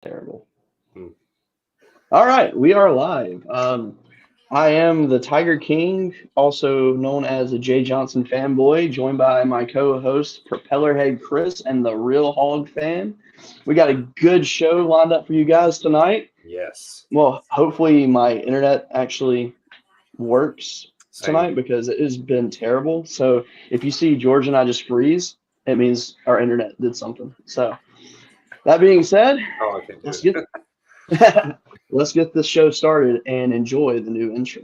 Terrible. Hmm. All right, we are live. I am the Tiger King, also known as the Jay Johnson fanboy, joined by my co-host Propellerhead Chris and the Real Hog fan. We got a good show lined up for you guys tonight. Yes. Well, hopefully my internet actually works Same. tonight because it has been terrible. So if you see George and I just freeze, it means our internet did something. So that being said, Oh, I can't do let's it. get let's get this show started and enjoy the new intro.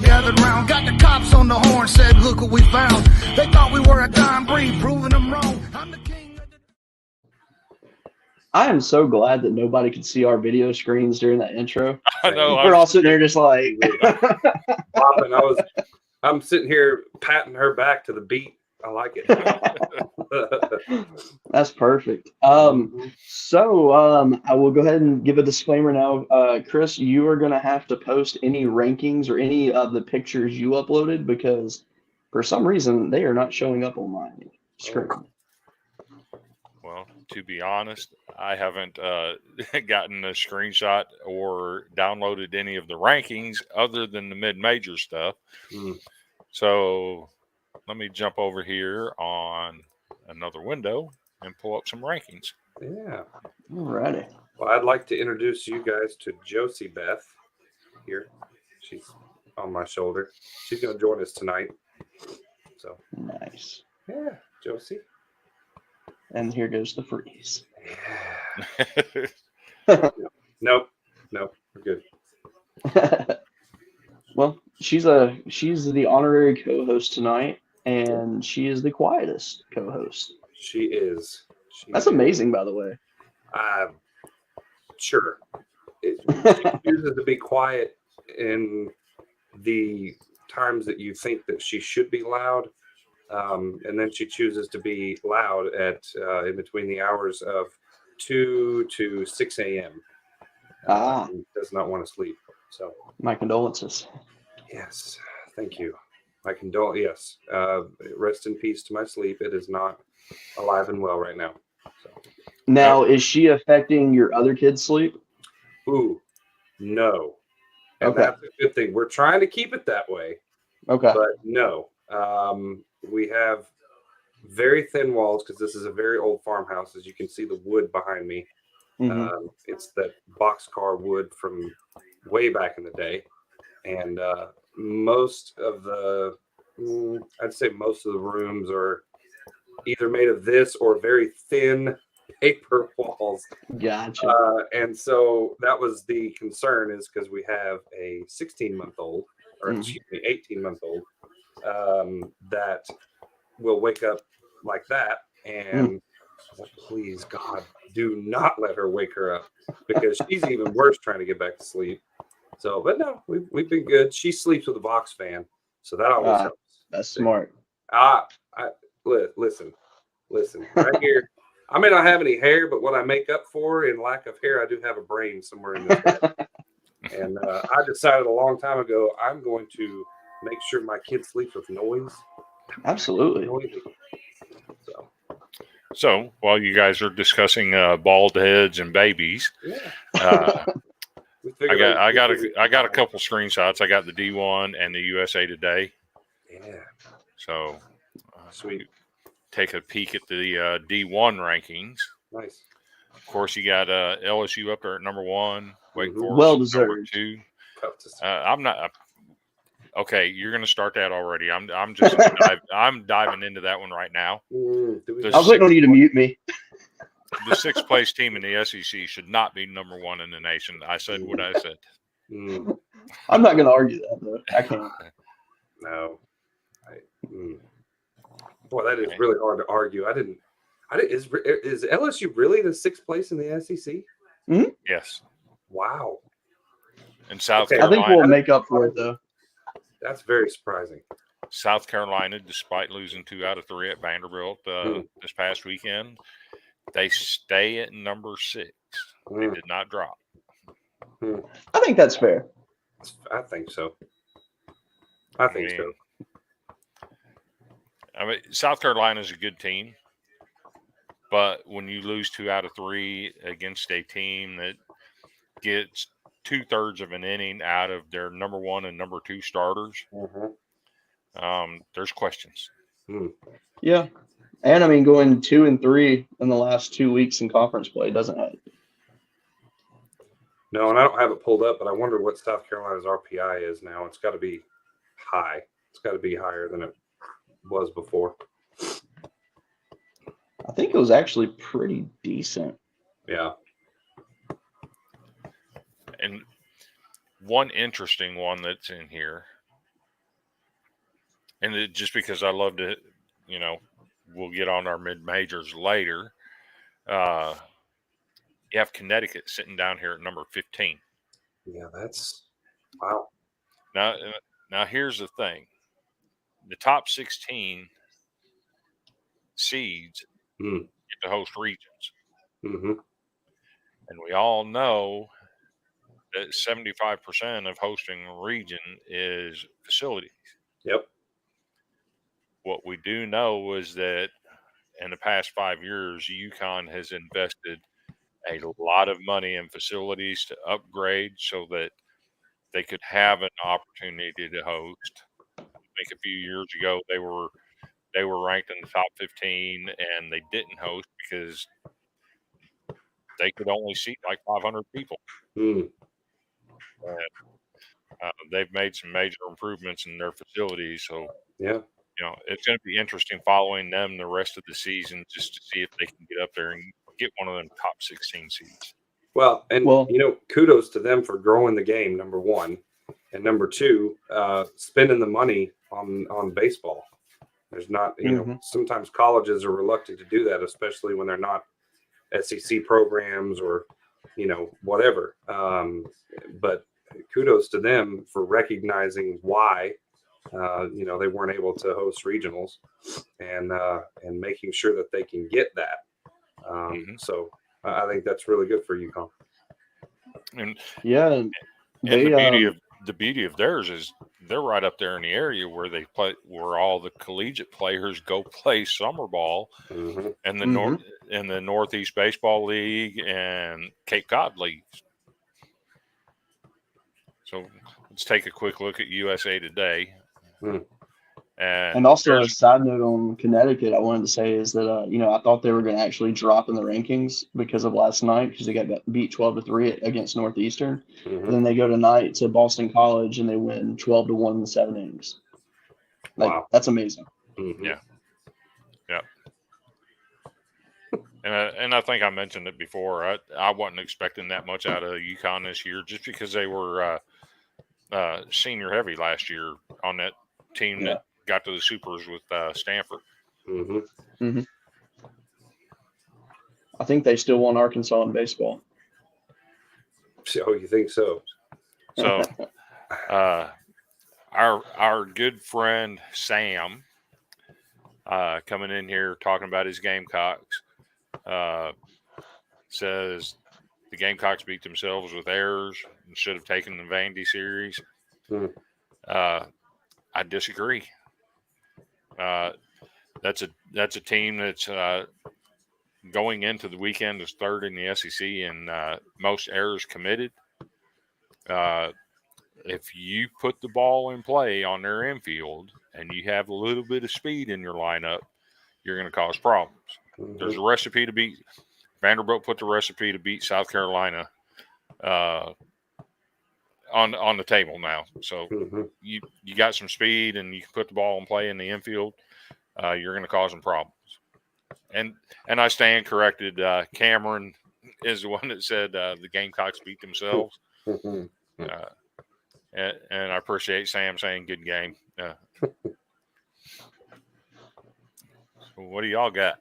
Gathered round, got the cops on the horn, said, look what we found. They thought we were a dying breed, proving them wrong. I'm the king of the... I am so glad that nobody could see our video screens during that intro. I know. We're all sitting there just like Popping. I'm sitting here patting her back to the beat. I like it. That's perfect. So I will go ahead and give a disclaimer now. Chris, you are going to have to post any rankings or any of the pictures you uploaded because for some reason they are not showing up on my screen. Well, to be honest, I haven't gotten a screenshot or downloaded any of the rankings other than the mid-major stuff. So let me jump over here on another window and pull up some rankings. Yeah. Alrighty. Well, I'd like to introduce you guys to Josie Beth here. She's on my shoulder. She's going to join us tonight. So Nice. yeah, Josie. And here goes the freeze. Yeah. Nope, we're good. Well, she's the honorary co-host tonight, and she is the quietest co-host. She is. That's amazing, by the way. Sure. She chooses to be quiet in the times that you think that she should be loud, and then she chooses to be loud at in between the hours of 2 to 6 a.m. Does not want to sleep. So my condolences. Yes, thank you. Yes. Rest in peace to my sleep. It is not alive and well right now. So. Now, is she affecting your other kids' sleep? Ooh, no. And Okay. that's a good thing. We're trying to keep it that way. Okay. But no. We have very thin walls because this is a very old farmhouse. As you can see the wood behind me. Mm-hmm. It's that boxcar wood from way back in the day. And most of the rooms are either made of this or very thin paper walls. Gotcha. And so that was the concern, is because we have a 16-month-old, or excuse me, 18-month-old, that will wake up like that. And please, God, do not let her wake her up, because she's even worse trying to get back to sleep. So, but no, we've been good. She sleeps with a box fan, so that always helps. That's smart. Listen, right here. I may not have any hair, but what I make up for in lack of hair, I do have a brain somewhere in this head. And I decided a long time ago, I'm going to make sure my kid sleeps with noise. Absolutely. So while you guys are discussing bald heads and babies, I got a couple screenshots. I got the D1 and the USA Today. Yeah. So sweet. Take a peek at the D1 rankings. Nice. Of course, you got LSU up there at number 1. Wake Forest well deserved. Number 2. I'm not. Okay, you're going to start that already. I'm just I'm diving into that one right now. I was waiting on you to mute me. The sixth place team in the SEC should not be number 1 in the nation. I said what I said. I'm not going to argue that, though. I can't. No. Boy, that is really hard to argue. I Is LSU really the 6th place in the SEC? Yes. Wow. And South I Carolina. think we'll make up for it, though. That's very surprising. South Carolina, despite losing 2 out of 3 at Vanderbilt this past weekend, they stay at number 6. They did not drop. I think that's fair. I think so. I think so. I mean, South Carolina is a good team, but when you lose 2 out of 3 against a team that gets 2/3 of an inning out of their number 1 and number 2 starters, there's questions. Yeah. And I mean, going 2-3 in the last 2 weeks in conference play doesn't help. No, and I don't have it pulled up, but I wonder what South Carolina's RPI is now. It's got to be high. It's got to be higher than it was before. I think it was actually pretty decent. Yeah. And one interesting one that's in here, and just because I love to, we'll get on our mid-majors later. You have Connecticut sitting down here at number 15. Yeah, that's wow. Now here's the thing. The top 16 seeds get to host regions. And we all know that 75% of hosting a region is facilities. Yep. What we do know is that in the past 5 years, UConn has invested a lot of money in facilities to upgrade so that they could have an opportunity to host. I think a few years ago they were ranked in the top 15 and they didn't host because they could only seat like 500 people. And, they've made some major improvements in their facilities, so yeah, it's going to be interesting following them the rest of the season just to see if they can get up there and get one of them top 16 seeds. Well, kudos to them for growing the game, number one. And number two, spending the money on baseball. There's not, sometimes colleges are reluctant to do that, especially when they're not SEC programs or, whatever. But kudos to them for recognizing why, they weren't able to host regionals and making sure that they can get that. So I think that's really good for UConn. And the beauty of theirs is they're right up there in the area where they play, where all the collegiate players go play summer ball, and the Northeast Baseball League and Cape Cod leagues. So let's take a quick look at USA Today. And also a side note on Connecticut, I wanted to say is that I thought they were going to actually drop in the rankings because of last night because they got beat 12-3 against Northeastern. And then they go tonight to Boston College and they win 12-1 in the 7 innings. Wow, that's amazing. Yeah. And I think I mentioned it before. I wasn't expecting that much out of UConn this year just because they were senior heavy last year on that team that got to the Supers with Stanford. I think they still won Arkansas in baseball. Oh, you think so? So our good friend Sam coming in here talking about his Gamecocks says the Gamecocks beat themselves with errors and should have taken the Vandy series. I disagree. That's a team that's going into the weekend is third in the SEC in most errors committed. If you put the ball in play on their infield and you have a little bit of speed in your lineup, you're going to cause problems. There's a recipe to beat. Vanderbilt put the recipe to beat South Carolina on the table now. So you got some speed and you can put the ball in play in the infield. You're going to cause them problems. And I stand corrected. Cameron is the one that said the Gamecocks beat themselves. And I appreciate Sam saying good game. So what do y'all got?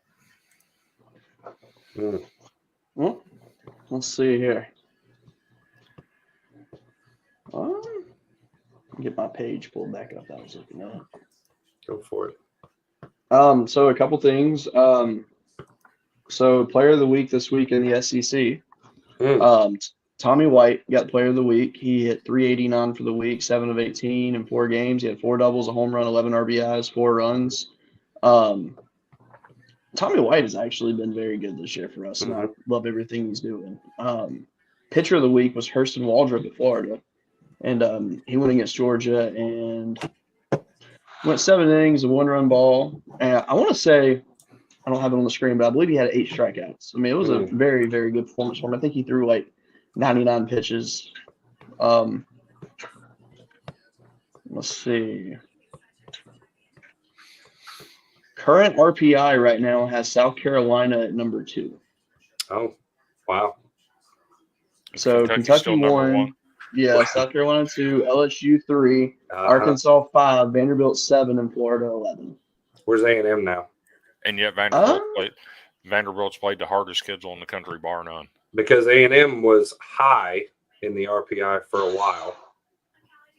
Well, let's see here. Get my page pulled back up. I was looking at. Go for it. So a couple things. So player of the week this week in the SEC. Tommy White got player of the week. He hit 389 for the week, 7 of 18 in 4 games. He had 4 doubles, a home run, 11 RBIs, 4 runs. Tommy White has actually been very good this year for us, and I love everything he's doing. Pitcher of the week was Hurston Waldrop at Florida, and he went against Georgia and went 7 innings, a 1-run ball. And I want to say, I don't have it on the screen, but I believe he had 8 strikeouts. I mean, it was a very, very good performance for him. I think he threw like 99 pitches. Let's see. Current RPI right now has South Carolina at number 2. Oh, wow. So Kentucky won. Yeah, wow. South Carolina 2, LSU 3, Arkansas 5, Vanderbilt 7, and Florida 11. Where's A&M now? And yet Vanderbilt's played the hardest schedule in the country, bar none. Because A&M was high in the RPI for a while,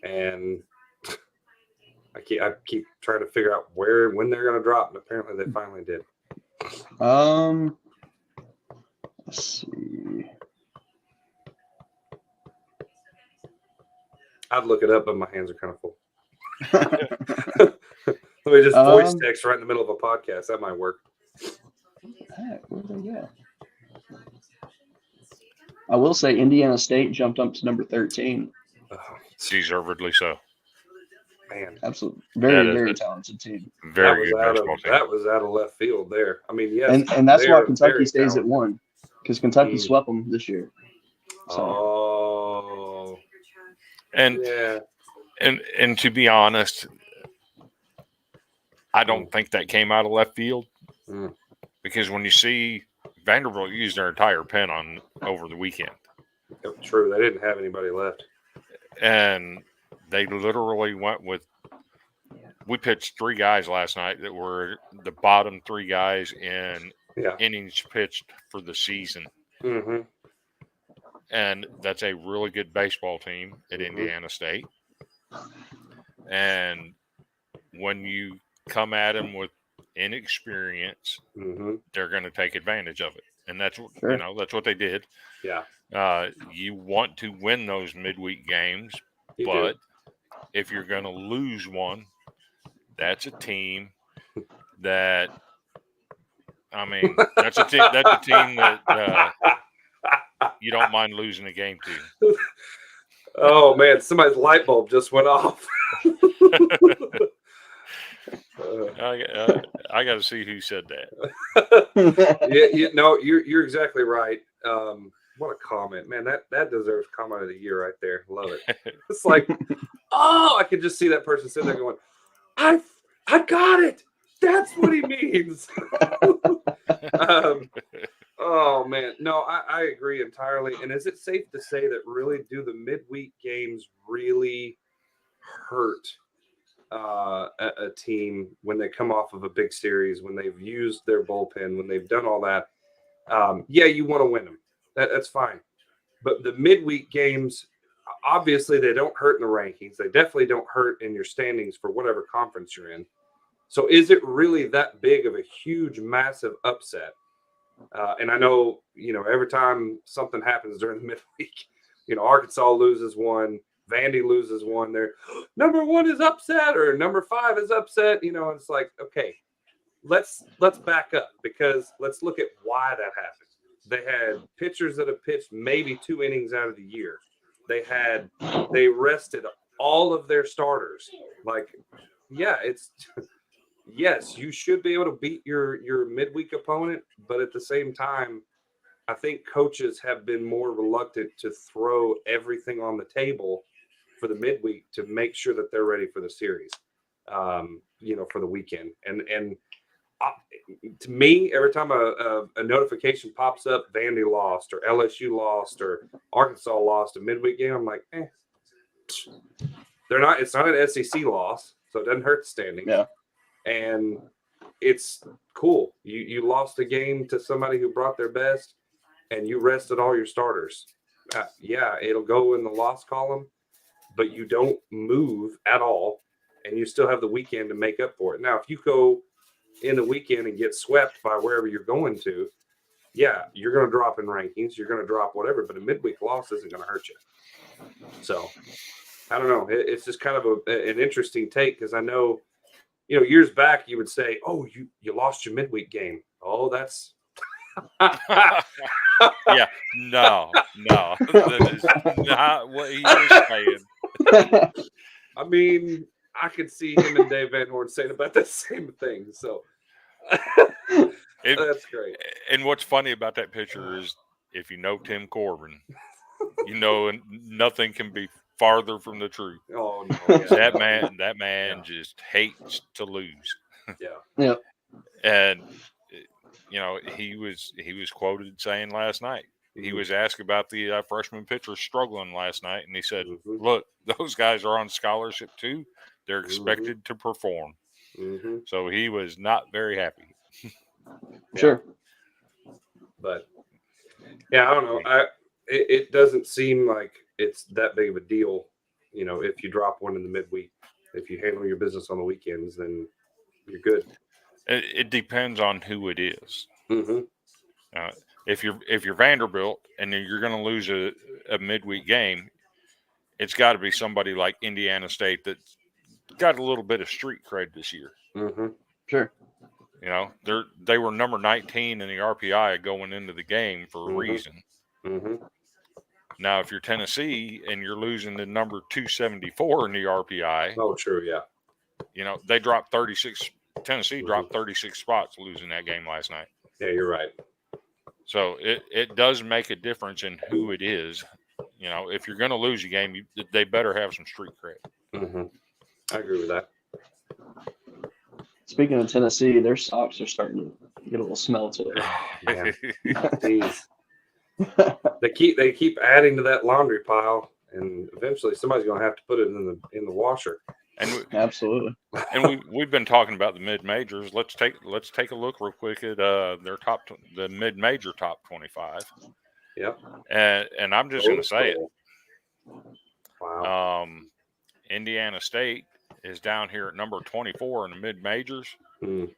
and I keep trying to figure out when they're going to drop, and apparently they finally did. Let's see. I'd look it up, but my hands are kind of full. Let me just voice text right in the middle of a podcast. That might work. Heck, where'd they go? I will say Indiana State jumped up to number 13. Deservedly so. Man, absolutely, very talented team. Very good baseball team. That was out of left field there. I mean, yes, and that's why Kentucky stays at 1, because Kentucky swept them this year. So. And to be honest, I don't think that came out of left field because when you see Vanderbilt used their entire pen over the weekend. True, they didn't have anybody left, and they literally went with. We pitched 3 guys last night that were the bottom 3 guys in innings pitched for the season. Mm-hmm. And that's a really good baseball team at Indiana State. And when you come at them with inexperience, they're going to take advantage of it. And that's what that's what they did. Yeah. You want to win those midweek games, but if you're going to lose one, that's a team that that's a team that you don't mind losing a game to. Oh man, somebody's light bulb just went off. I got to see who said that. You're exactly right. What a comment, man! That deserves comment of the year right there. Love it. It's like, I could just see that person sitting there going, I got it. That's what he means. Oh man, no, I agree entirely. And is it safe to say that really do the midweek games really hurt a team when they come off of a big series, when they've used their bullpen, when they've done all that? You want to win them. That's fine. But the midweek games, obviously, they don't hurt in the rankings. They definitely don't hurt in your standings for whatever conference you're in. So is it really that big of a huge, massive upset? And I know, every time something happens during the midweek, Arkansas loses one, Vandy loses one. They're number 1 is upset or number 5 is upset. It's like, okay, let's back up because let's look at why that happened. They had pitchers that have pitched maybe 2 innings out of the year. They rested all of their starters. Yes, you should be able to beat your midweek opponent, but at the same time, I think coaches have been more reluctant to throw everything on the table for the midweek to make sure that they're ready for the series, for the weekend. And to me, every time a notification pops up, Vandy lost or LSU lost or Arkansas lost a midweek game, I'm like, they're not. It's not an SEC loss, so it doesn't hurt the standings. Yeah. And it's cool. You lost a game to somebody who brought their best, and you rested all your starters. Yeah, it'll go in the loss column, but you don't move at all, and you still have the weekend to make up for it. Now, if you go in the weekend and get swept by wherever you're going to, yeah, you're going to drop in rankings. You're going to drop whatever, but a midweek loss isn't going to hurt you. So, I don't know. It's just kind of an interesting take because I know, years back you would say, "Oh, you lost your midweek game." Oh, that's yeah, no, that is not what he was saying. I mean, I could see him and Dave Van Horn saying about the same thing. So that's great. And what's funny about that picture is if you know Tim Corbin, nothing can be farther from the truth. Oh no, yeah. that man just hates to lose. Yeah. And he was quoted saying last night, he was asked about the freshman pitchers struggling last night, and he said, "Look, those guys are on scholarship too. They're expected to perform." So he was not very happy. Sure. But yeah, I don't know. It doesn't seem like it's that big of a deal, if you drop one in the midweek. If you handle your business on the weekends, then you're good. It depends on who it is. If you're Vanderbilt and you're going to lose a midweek game, it's got to be somebody like Indiana State that's got a little bit of street cred this year. Sure. They were number 19 in the RPI going into the game for a reason. Now, if you're Tennessee and you're losing to number 274 in the RPI, oh, true, yeah. They dropped 36. Tennessee dropped 36 spots losing that game last night. Yeah, you're right. So it does make a difference in who it is. If you're going to lose a game, they better have some street cred. I agree with that. Speaking of Tennessee, their socks are starting to get a little smell to it. Yeah. Jeez. They keep adding to that laundry pile, and eventually somebody's going to have to put it in the washer. And absolutely. And we've been talking about the mid majors. Let's take a look real quick at the mid major top 25. Yep. And I'm just going to say it. Wow. Indiana State is down here at number 24 in the mid majors. They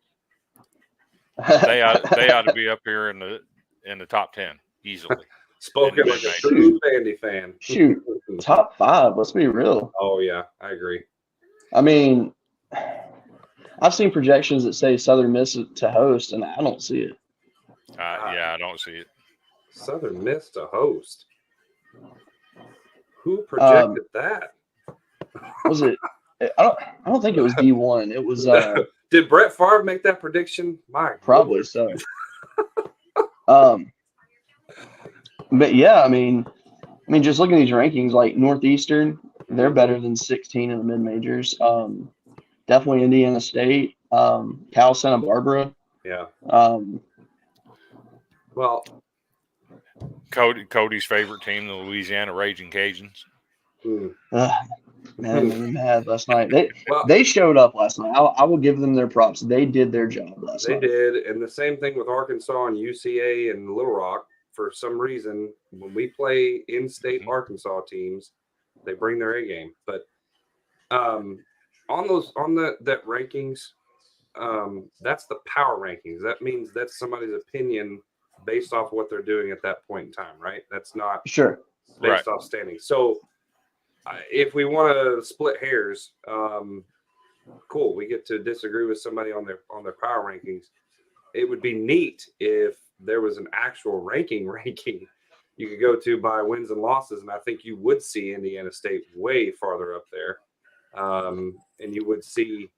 ought to be up here in the top 10 easily. Spoken like a true Vandy fan. Shoot, top 5. Let's be real. Oh yeah, I agree. I mean, I've seen projections that say Southern Miss to host, and I don't see it. Yeah, I don't see it. Southern Miss to host. Who projected that? Was it? I don't think it was D1. It was. Did Brett Favre make that prediction? Probably so. But yeah, I mean, just looking at these rankings, like Northeastern, they're better than 16 in the mid majors. Definitely Indiana State, Cal Santa Barbara. Yeah. Well, Cody's favorite team, the Louisiana Raging Cajuns. Man, they were mad last night. They showed up last night. I will give them their props. They did their job last night. They did, and the same thing with Arkansas and UCA and Little Rock. For some reason, when we play in-state Arkansas teams, they bring their A game. But on that rankings, that's the power rankings. That means that's somebody's opinion based off what they're doing at that point in time, right? That's not based off standing. So if we want to split hairs, cool. We get to disagree with somebody on their power rankings. It would be neat if there was an actual ranking you could go to by wins and losses, and I think you would see Indiana State way farther up there, and you would see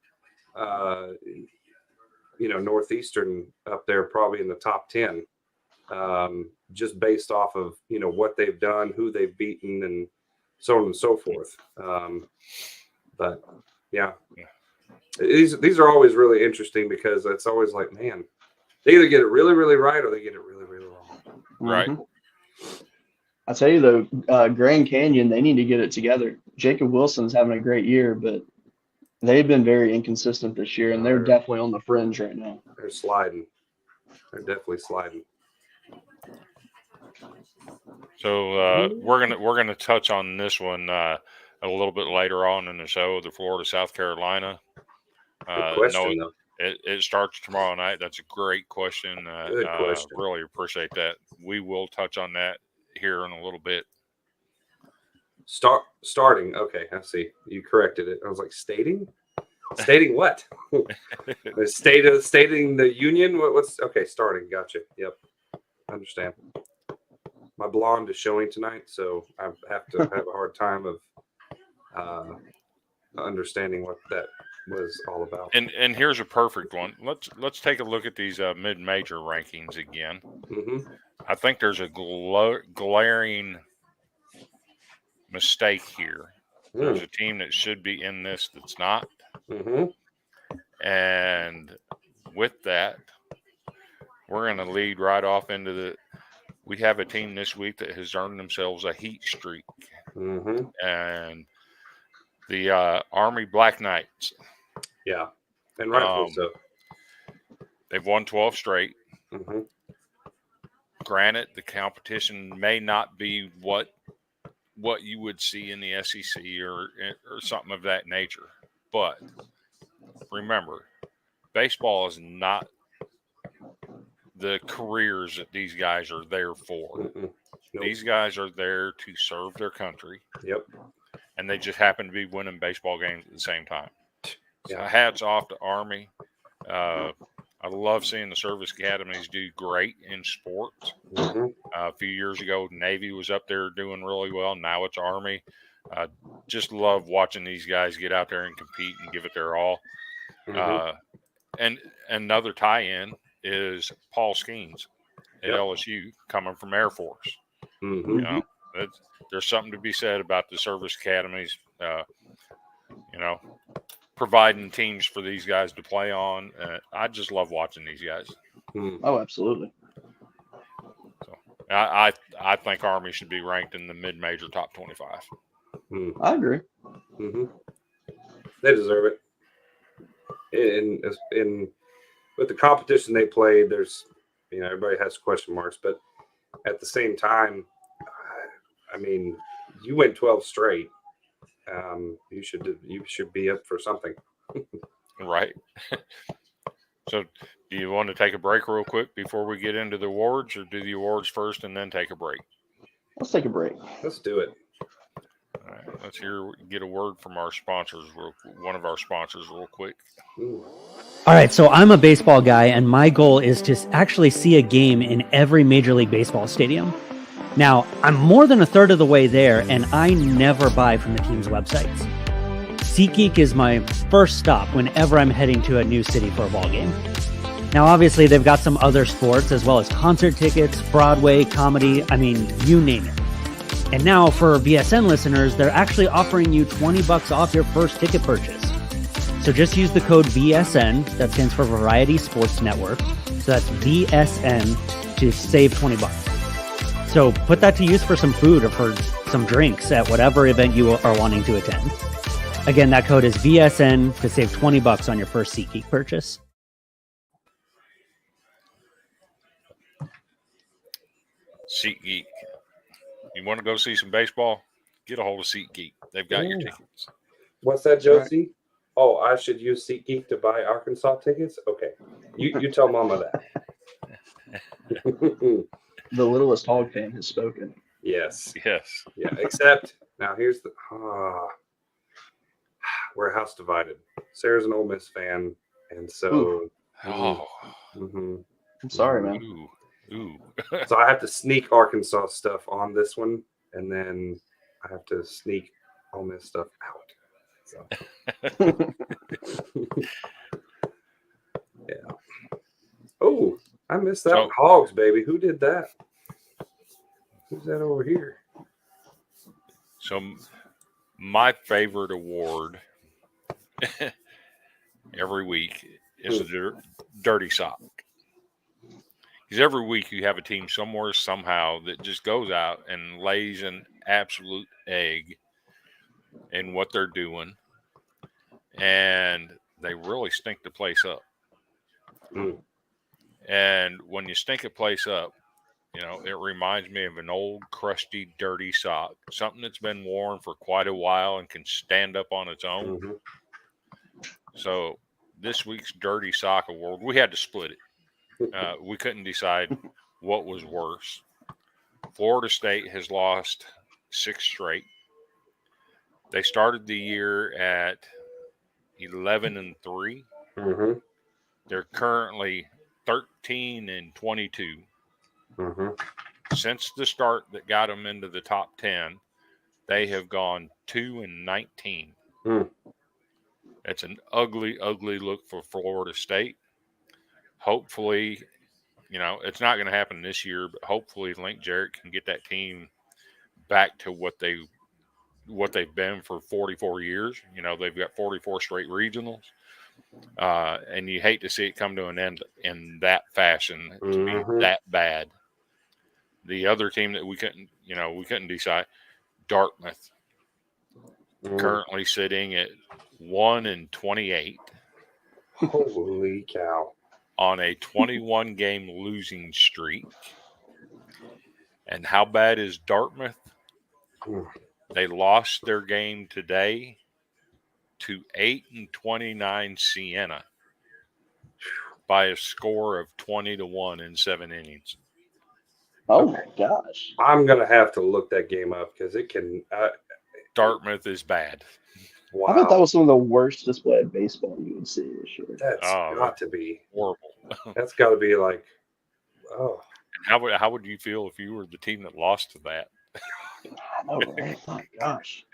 Northeastern up there probably in the top 10, just based off of what they've done, who they've beaten, and so on and so forth. But yeah, these are always really interesting because it's always like, man, they either get it really, really right or they get it really, really wrong. Right. I tell you though, Grand Canyon, they need to get it together. Jacob Wilson's having a great year, but They've been very inconsistent this year, and they're definitely on the fringe right now. They're sliding. They're definitely sliding. So we're gonna touch on this one a little bit later on in the show. The Florida South Carolina. Good question, though. It starts tomorrow night. That's a great question. Good question. Really appreciate that. We will touch on that here in a little bit. Starting. Okay, I see. You corrected it. I was like, stating what? Stating the union. What's okay? Starting. Gotcha. Yep. Understand. My blonde is showing tonight, so I have to have a hard time of understanding what that was all about. And here's a perfect one. Let's take a look at these mid-major rankings again. Mm-hmm. I think there's a glaring mistake here. There's a team that should be in this that's not. Mm-hmm. And with that, we're going to lead right off into we have a team this week that has earned themselves a heat streak. Mm-hmm. And the Army Black Knights. Yeah. And rightfully so. They've won 12 straight. Mm-hmm. Granted, the competition may not be what you would see in the SEC or something of that nature. But remember, baseball is not the careers that these guys are there for. Mm-mm. Nope. These guys are there to serve their country. Yep. And they just happen to be winning baseball games at the same time. Yeah. So hats off to Army. I love seeing the service academies do great in sports. Mm-hmm. A few years ago, Navy was up there doing really well. Now it's Army. Just love watching these guys get out there and compete and give it their all. Mm-hmm. And another tie-in is Paul Skeens at LSU coming from Air Force. Mm-hmm. You know, there's something to be said about the service academies, providing teams for these guys to play on. I just love watching these guys. Mm-hmm. Oh, absolutely. So I think Army should be ranked in the mid-major top 25. Mm-hmm. I agree. Mm-hmm. They deserve it. In with the competition they played, there's everybody has question marks, but at the same time, I mean, you went 12 straight. You should be up for something. Right. So do you want to take a break real quick before we get into the awards, or do the awards first and then take a break? Let's take a break. Let's do it. All right, let's get a word from our sponsors, one of our sponsors real quick. Ooh. All right, so I'm a baseball guy, and my goal is to actually see a game in every Major League Baseball stadium. Now, I'm more than a third of the way there, and I never buy from the team's websites. SeatGeek is my first stop whenever I'm heading to a new city for a ball game. Now, obviously, they've got some other sports, as well as concert tickets, Broadway, comedy, I mean, you name it. And now, for VSN listeners, they're actually offering you $20 off your first ticket purchase. So just use the code VSN, that stands for Variety Sports Network. So that's VSN to save $20. So put that to use for some food or for some drinks at whatever event you are wanting to attend. Again, that code is VSN to save $20 on your first SeatGeek purchase. SeatGeek. You want to go see some baseball? Get a hold of SeatGeek. They've got your tickets. What's that, Josie? Right. Oh, I should use SeatGeek to buy Arkansas tickets? Okay. You tell Mama that. The littlest hog fan has spoken. Yes. Yes. Yeah, except now here's the we're house divided. Sarah's an Ole Miss fan, and so I'm sorry, man. Ooh. So I have to sneak Arkansas stuff on this one, and then I have to sneak Ole Miss stuff out. So. Yeah. Oh, I missed that one. Hogs, baby. Who did that? Who's that over here? So my favorite award every week is the Dirty Sock. Because every week you have a team somewhere, somehow, that just goes out and lays an absolute egg in what they're doing. and they really stink the place up. Mm. And when you stink a place up, it reminds me of an old, crusty, dirty sock, something that's been worn for quite a while and can stand up on its own. Mm-hmm. So this week's Dirty Sock Award, we had to split it. We couldn't decide what was worse. Florida State has lost 6 straight. They started the year at 11-3. Mm-hmm. They're currently 13-22. Mm-hmm. Since the start that got them into the top 10, they have gone 2-19. Mm. It's an ugly, ugly look for Florida State. Hopefully, it's not going to happen this year, but hopefully Link Jarrett can get that team back to what they've been for 44 years. They've got 44 straight regionals. And you hate to see it come to an end in that fashion, to be that bad. The other team that we couldn't decide, Dartmouth, currently sitting at 1-28. Holy cow. On a 21-game losing streak. And how bad is Dartmouth? They lost their game today to 8-29 Siena by a score of 20-1 in 7 innings. Oh my gosh! I'm gonna have to look that game up because it can. Dartmouth is bad. Wow. I thought that was some of the worst display of baseball you would see this year. That's got to be horrible. That's got to be like, oh. How would you feel if you were the team that lost to that? I know, right? My gosh.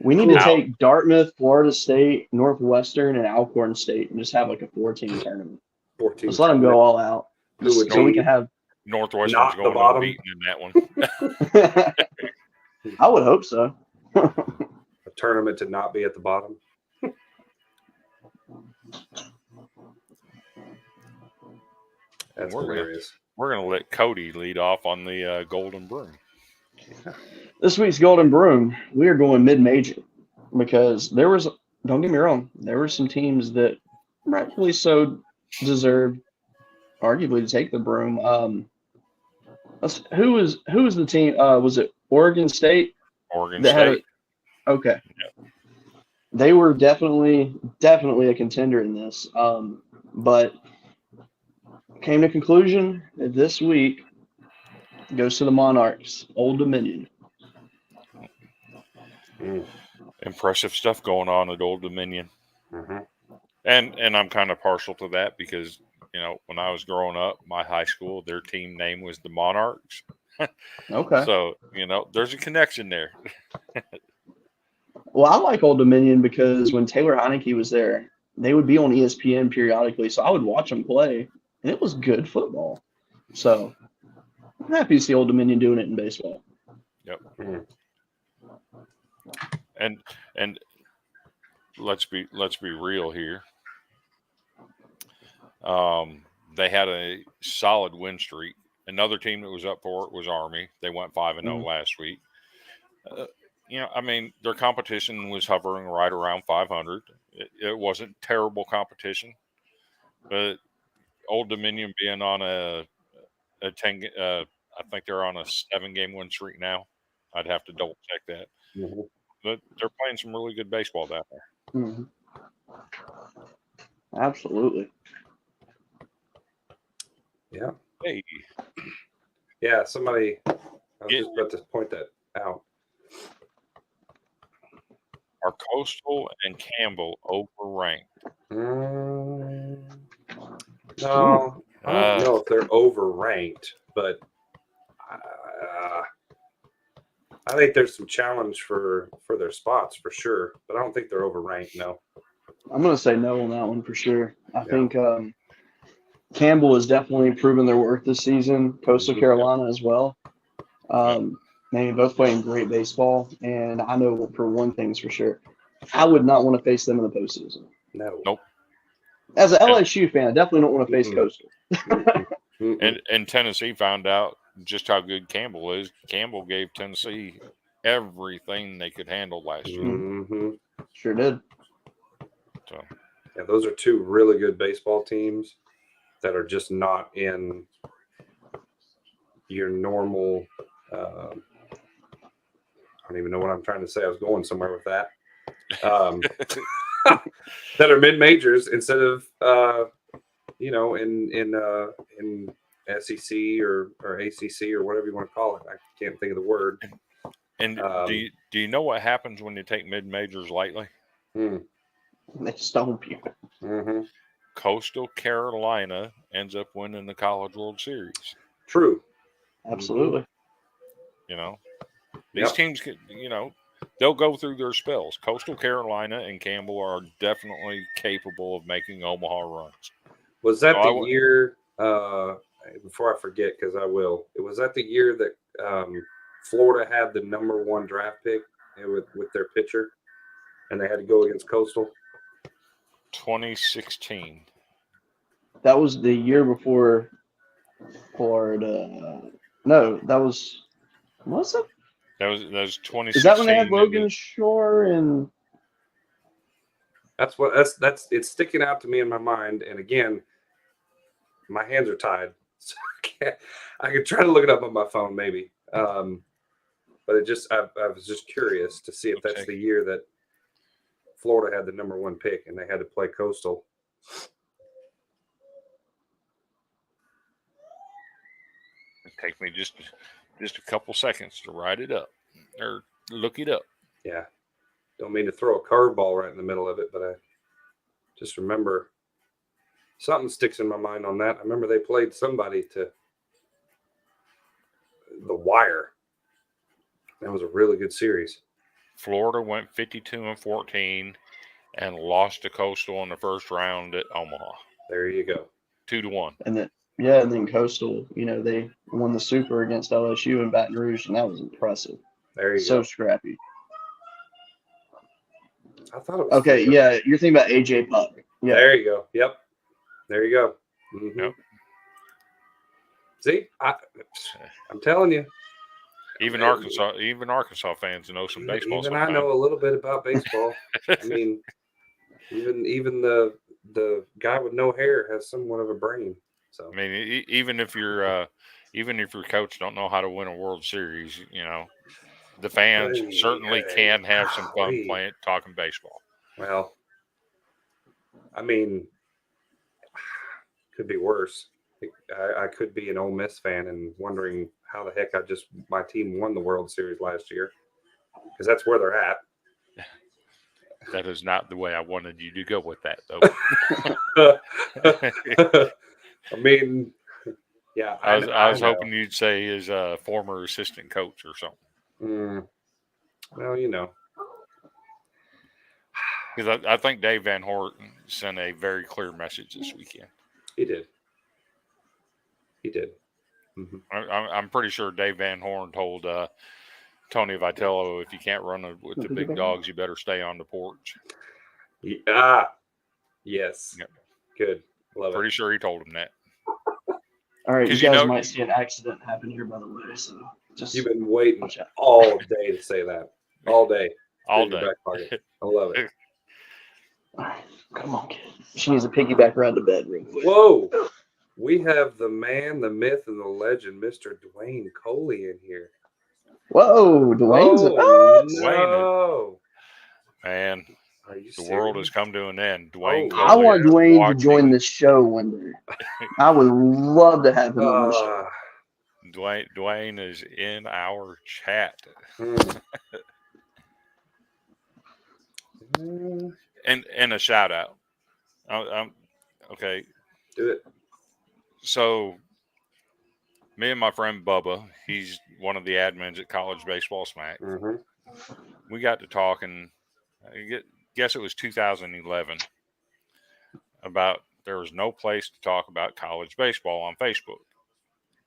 We need to take Dartmouth, Florida State, Northwestern, and Alcorn State and just have like a 4-team tournament. 14. Let's let them go all out. So we can have Northwestern's going unbeaten in that one. I would hope so. A tournament to not be at the bottom. That's hilarious. We're going to let Cody lead off on the Golden Broom. This week's Golden Broom, we are going mid-major because don't get me wrong, there were some teams that rightfully so deserved arguably to take the broom. Who was the team? Was it Oregon State? Oregon State. Okay. Yeah. They were definitely a contender in this. But came to conclusion that this week goes to the Monarchs, Old Dominion. Impressive stuff going on at Old Dominion. Mm-hmm. And I'm kind of partial to that because, when I was growing up, my high school, their team name was the Monarchs. Okay. So, there's a connection there. Well, I like Old Dominion because when Taylor Heineke was there, they would be on ESPN periodically, so I would watch them play, and it was good football. So I'm happy to see Old Dominion doing it in baseball. Yep. And let's be real here. They had a solid win streak. Another team that was up for it was Army. They went 5-0 last week. Their competition was hovering right around 500. It wasn't terrible competition, but Old Dominion being on a 10, I think they're on a 7-game win streak now. I'd have to double check that. Mm-hmm. But they're playing some really good baseball down there. Mm-hmm. Absolutely. Yeah. Hey. Yeah, somebody, I was just about to point that out. Are Coastal and Campbell overranked? No, I don't know if they're overranked, but I think there's some challenge for their spots for sure, but I don't think they're overranked. No. I'm going to say no on that one for sure. I think Campbell has definitely proven their worth this season. Coastal Carolina as well. Both playing great baseball, and I know for one thing's for sure, I would not want to face them in the postseason. No. Nope. As an LSU fan, I definitely don't want to face Coastal. And Tennessee found out just how good Campbell is. Campbell gave Tennessee everything they could handle last year. Mm-hmm. Sure did. So yeah, those are two really good baseball teams that are just not in your normal. I don't even know what I'm trying to say. I was going somewhere with that. That are mid majors instead of in SEC or ACC or whatever you want to call it. I can't think of the word. And do you know what happens when you take mid majors lightly? They stomp you. Mm-hmm. Coastal Carolina ends up winning the College World Series. True. Absolutely. You know, these teams, they'll go through their spells. Coastal Carolina and Campbell are definitely capable of making Omaha runs. Was that the year? Before I forget, because I will. Was that the year that Florida had the number 1 draft pick with their pitcher, and they had to go against Coastal? 2016. That was the year before Florida. No, that was it? That was 2016. Is that when they had Logan Shore and? That's it's sticking out to me in my mind. And again, my hands are tied, so I could try to look it up on my phone maybe. But I was just curious to see if that's the year that Florida had the number 1 pick and they had to play Coastal. Take me just a couple seconds to write it up or look it up. Yeah. Don't mean to throw a curveball right in the middle of it, but I just remember something sticks in my mind on that. I remember they played somebody to the wire. That was a really good series. Florida went 52-14 and lost to Coastal in the first round at Omaha. There you go. 2-1. And then Coastal, they won the Super against LSU in Baton Rouge, and that was impressive. There you go. So scrappy. I thought it was okay. Florida. Yeah, you're thinking about AJ Puck. Yeah. There you go. Yep. There you go. Mm-hmm. Yep. See, I'm telling you. Even Arkansas fans know some baseball. Even I know a little bit about baseball. I mean, even the guy with no hair has somewhat of a brain. So I mean, even if your coach don't know how to win a World Series, the fans certainly can have some fun talking baseball. Well, I mean, could be worse. I could be an Ole Miss fan and wondering how the heck my team won the World Series last year, because that's where they're at. That is not the way I wanted you to go with that, though. I mean, yeah. I was hoping you'd say his former assistant coach or something. Well, because I think Dave Van Horten sent a very clear message this weekend. He did. Mm-hmm. I'm pretty sure Dave Van Horn told Tony Vitello, if you can't run with the big dogs, you better stay on the porch. Yeah. Yes. Yep. Good. Love Pretty sure he told him that. All right, you guys might see an accident happen here, by the way. So you've been waiting all day to say that. All day. All day. I love it. All right, come on, kid. She needs a piggyback ride to bed real quick. Whoa. We have the man, the myth, and the legend, Mr. Dwayne Coley, in here. Whoa, Dwayne's no. Man, the world has come to an end. Dwayne I want Dwayne to join this show one day. I would love to have him on the show. Dwayne is in our chat. And a shout out. Okay. Do it. So, me and my friend Bubba, he's one of the admins at College Baseball Smack. Mm-hmm. We got to talking, I guess it was 2011, about there was no place to talk about college baseball on Facebook.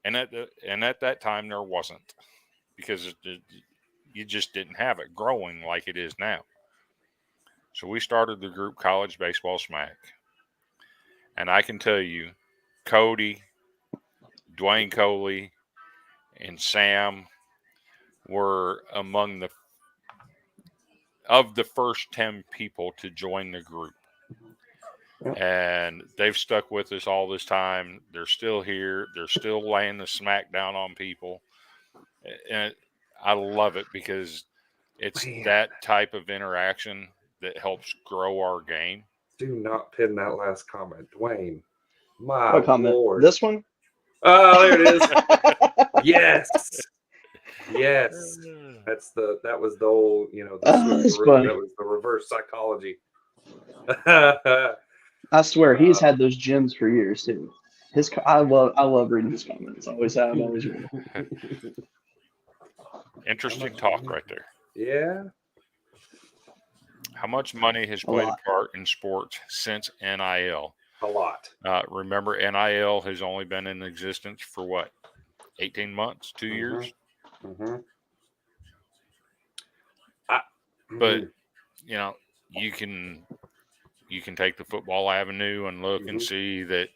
And at that time, there wasn't, because you just didn't have it growing like it is now. So we started the group College Baseball Smack. And I can tell you, Cody, Dwayne Coley, and Sam were among the first 10 people to join the group. And they've stuck with us all this time. They're still here. They're still laying the smack down on people. And I love it because it's that type of interaction that helps grow our game. Do not pin that last comment, Dwayne. My What comment? Lord. This one? Oh, there it is. Yes. That was the old, That's funny. that was the reverse psychology. I swear he's had those gems for years too. I love reading his comments. Always have, always will. Interesting talk right there. Yeah. How much money has played a part in sports since NIL? A lot. Remember, NIL has only been in existence for what? 18 months, 2 years? Mm-hmm. But, you can take the football avenue and look and see that,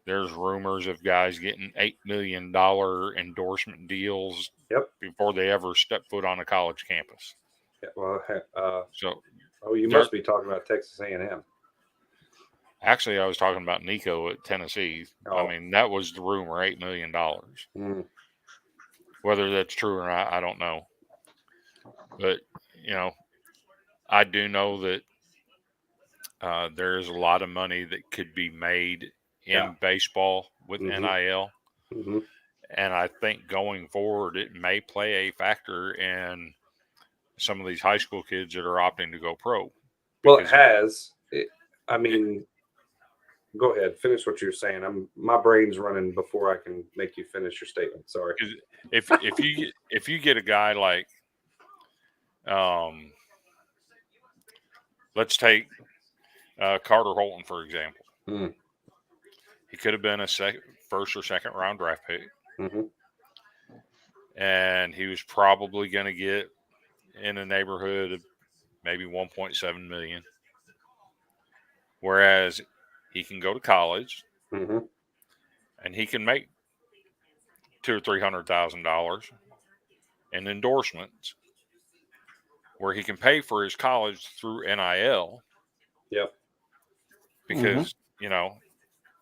there's rumors of guys getting $8 million endorsement deals before they ever step foot on a college campus. Yeah, well, so, you must be talking about Texas A&M. Actually, I was talking about Nico at Tennessee. Oh. I mean, that was the rumor, $8 million. Whether that's true or not, I don't know. But, I do know that there's a lot of money that could be made in baseball with NIL. Mm-hmm. And I think going forward, it may play a factor in some of these high school kids that are opting to go pro. Well, it has. Go ahead. Finish what you're saying. My brain's running before I can make you finish your statement. Sorry. If you get a guy like, let's take Carter Holton, for example. Mm. He could have been a first or second round draft pick. Mm-hmm. And he was probably going to get in a neighborhood of maybe 1.7 million. Whereas he can go to college and he can make $200,000 or $300,000 in endorsements, where he can pay for his college through NIL. Yep. Because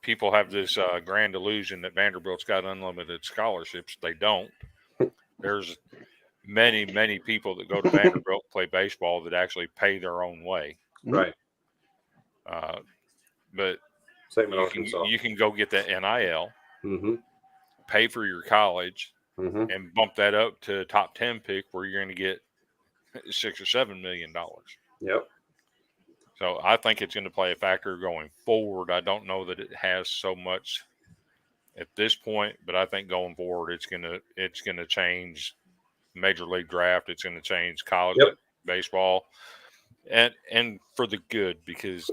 people have this grand illusion that Vanderbilt's got unlimited scholarships. They don't. There's many, many people that go to Vanderbilt play baseball that actually pay their own way. Right. But same in Arkansas. You can go get that NIL, pay for your college, and bump that up to a top 10 pick where you're going to get $6 or $7 million. Yep. So I think it's going to play a factor going forward. I don't know that it has so much at this point, but I think going forward it's going to change Major League Draft. It's going to change college baseball, and for the good, because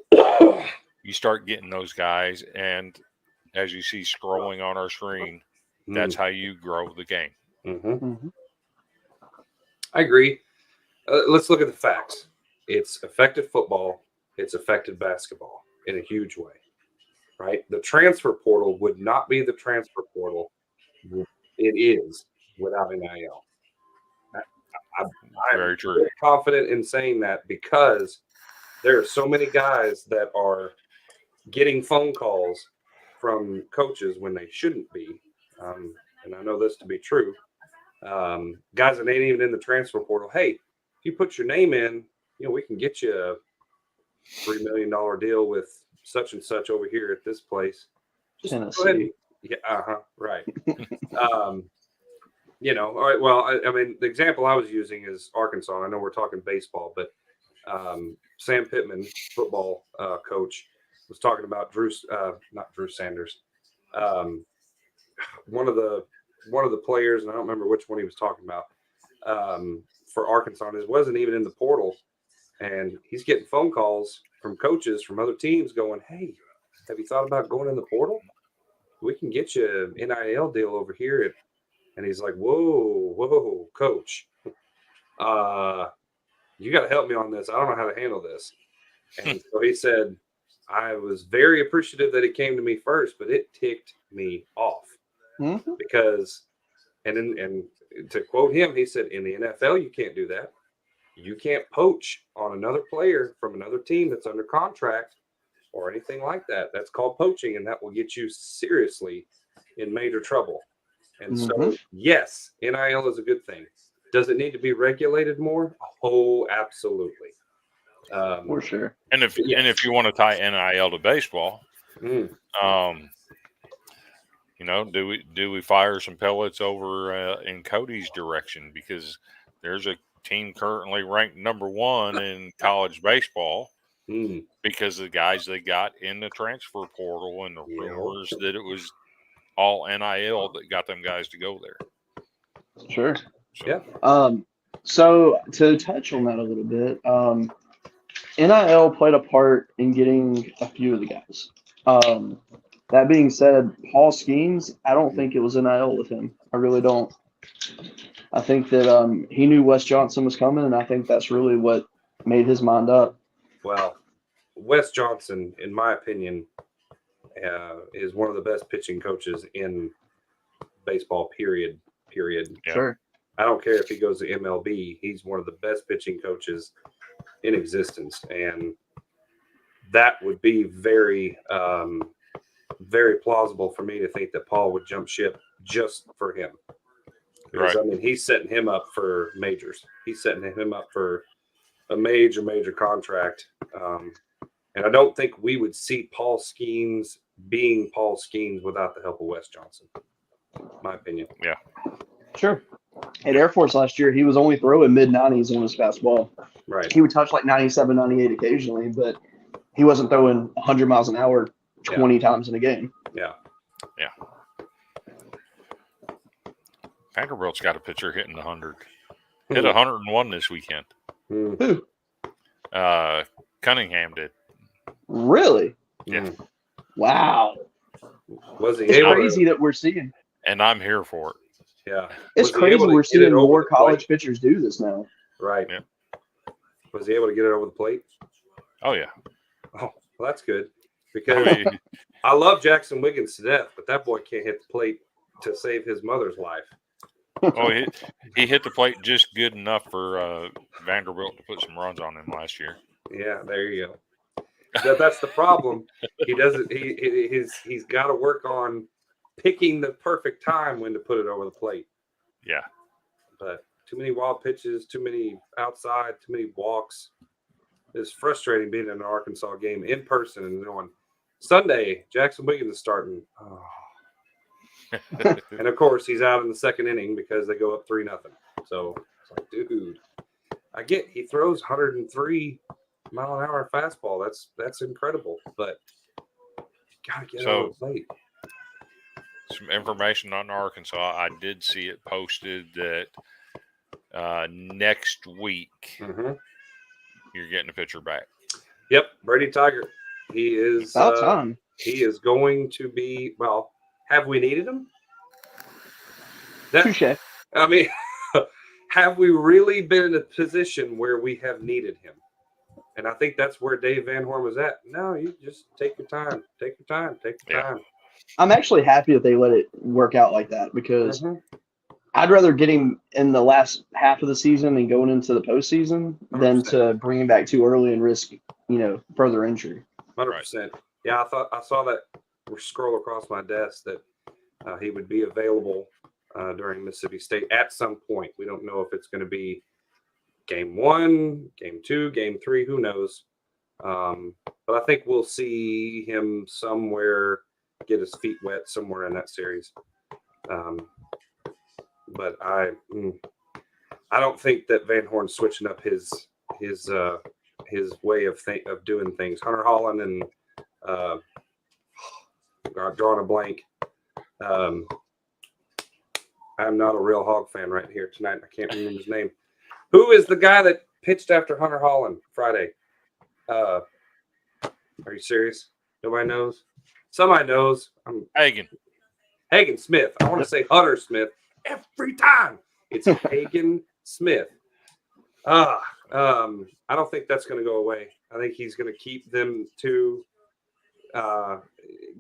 you start getting those guys, and as you see scrolling on our screen, that's how you grow the game. I agree. Let's look at the facts. It's affected football. It's affected basketball in a huge way, right? The transfer portal would not be the transfer portal it is without NIL. I'm very true. Very confident in saying that, because there are so many guys that are getting phone calls from coaches when they shouldn't be. And I know this to be true. Guys that ain't even in the transfer portal. Hey, if you put your name in, we can get you a $3 million deal with such and such over here at this place. Just Tennessee. go ahead. Yeah. Right. All right. Well, I mean, the example I was using is Arkansas. I know we're talking baseball, but Sam Pittman, football coach, was talking about not Drew Sanders. One of the players, and I don't remember which one he was talking about, for Arkansas. It wasn't even in the portal, and he's getting phone calls from coaches from other teams going, "Hey, have you thought about going in the portal? We can get you an NIL deal over here." And he's like, "Whoa, coach, you got to help me on this. I don't know how to handle this." And so he said, "I was very appreciative that he came to me first, but it ticked me off because," and to quote him, he said, "In the NFL, you can't do that. You can't poach on another player from another team that's under contract or anything like that. That's called poaching, and that will get you seriously in major trouble. And so, yes, NIL is a good thing. Does it need to be regulated more? Oh, absolutely. For sure. And if you want to tie NIL to baseball, you know, do we fire some pellets over in Cody's direction, because there's a team currently ranked number 1 in college baseball because of the guys they got in the transfer portal and the rumors that it was all NIL that got them guys to go there. Sure. So, yeah. So to touch on that a little bit, NIL played a part in getting a few of the guys. That being said, Paul Skeens, I don't think it was NIL with him. I really don't. I think that he knew Wes Johnson was coming, and I think that's really what made his mind up. Well, Wes Johnson, in my opinion, is one of the best pitching coaches in baseball, period. Yeah. Sure. I don't care if he goes to MLB. He's one of the best pitching coaches in existence. And that would be very, very plausible for me to think that Paul would jump ship just for him. Because, right. I mean, he's setting him up for majors. He's setting him up for a major contract. And I don't think we would see Paul Skeens being Paul Skeens without the help of Wes Johnson. My opinion. Yeah. Sure. At Air Force last year, he was only throwing mid-90s on his fastball. Right. He would touch like 97, 98 occasionally, but he wasn't throwing 100 miles an hour 20 times in a game. Yeah. Yeah. Vanderbilt's got a pitcher hitting 100. Hit 101 this weekend. Who? Cunningham did. Really? Yeah. Wow. Was he It's able crazy that we're seeing. And I'm here for it. Yeah. It's crazy we're seeing more college pitchers do this now. Right. Yeah. Was he able to get it over the plate? Oh, yeah. Oh, well, that's good. Because I love Jackson Wiggins to death, but that boy can't hit the plate to save his mother's life. Oh, he hit the plate just good enough for Vanderbilt to put some runs on him last year. Yeah, there you go. That's the problem. He doesn't. He's got to work on picking the perfect time when to put it over the plate. Yeah. But too many wild pitches, too many outside, too many walks. It's frustrating being in an Arkansas game in person and going, Sunday, Jackson Wiggins is starting. Oh. And of course, he's out in the second inning because they go up 3-0. So it's like, dude, I get he throws 103 mile an hour fastball. That's incredible, but you gotta get over the plate. Some information on Arkansas. I did see it posted that next week you're getting a pitcher back. Yep, Brady Tiger. He is about time. He is going to be. Well, have we needed him? Touché. I mean, have we really been in a position where we have needed him? And I think that's where Dave Van Horn was at. No, you just take your time. Take your time. Take your time. I'm actually happy that they let it work out like that because I'd rather get him in the last half of the season and going into the postseason 100%. Than to bring him back too early and risk, further injury. 100%. Yeah, I saw that scroll across my desk that he would be available during Mississippi State at some point. We don't know if it's going to be game 1, game 2, game 3, who knows. But I think we'll see him somewhere get his feet wet somewhere in that series. But I don't think that Van Horn's switching up his way of doing things. Hunter Holland and drawing a blank. I'm not a real Hog fan right here tonight. I can't remember his name. Who is the guy that pitched after Hunter Holland Friday? Are you serious? Nobody knows? Somebody knows. Hagen Smith. I want to say Hunter Smith every time. It's Hagen Smith. I don't think that's going to go away. I think he's going to keep them to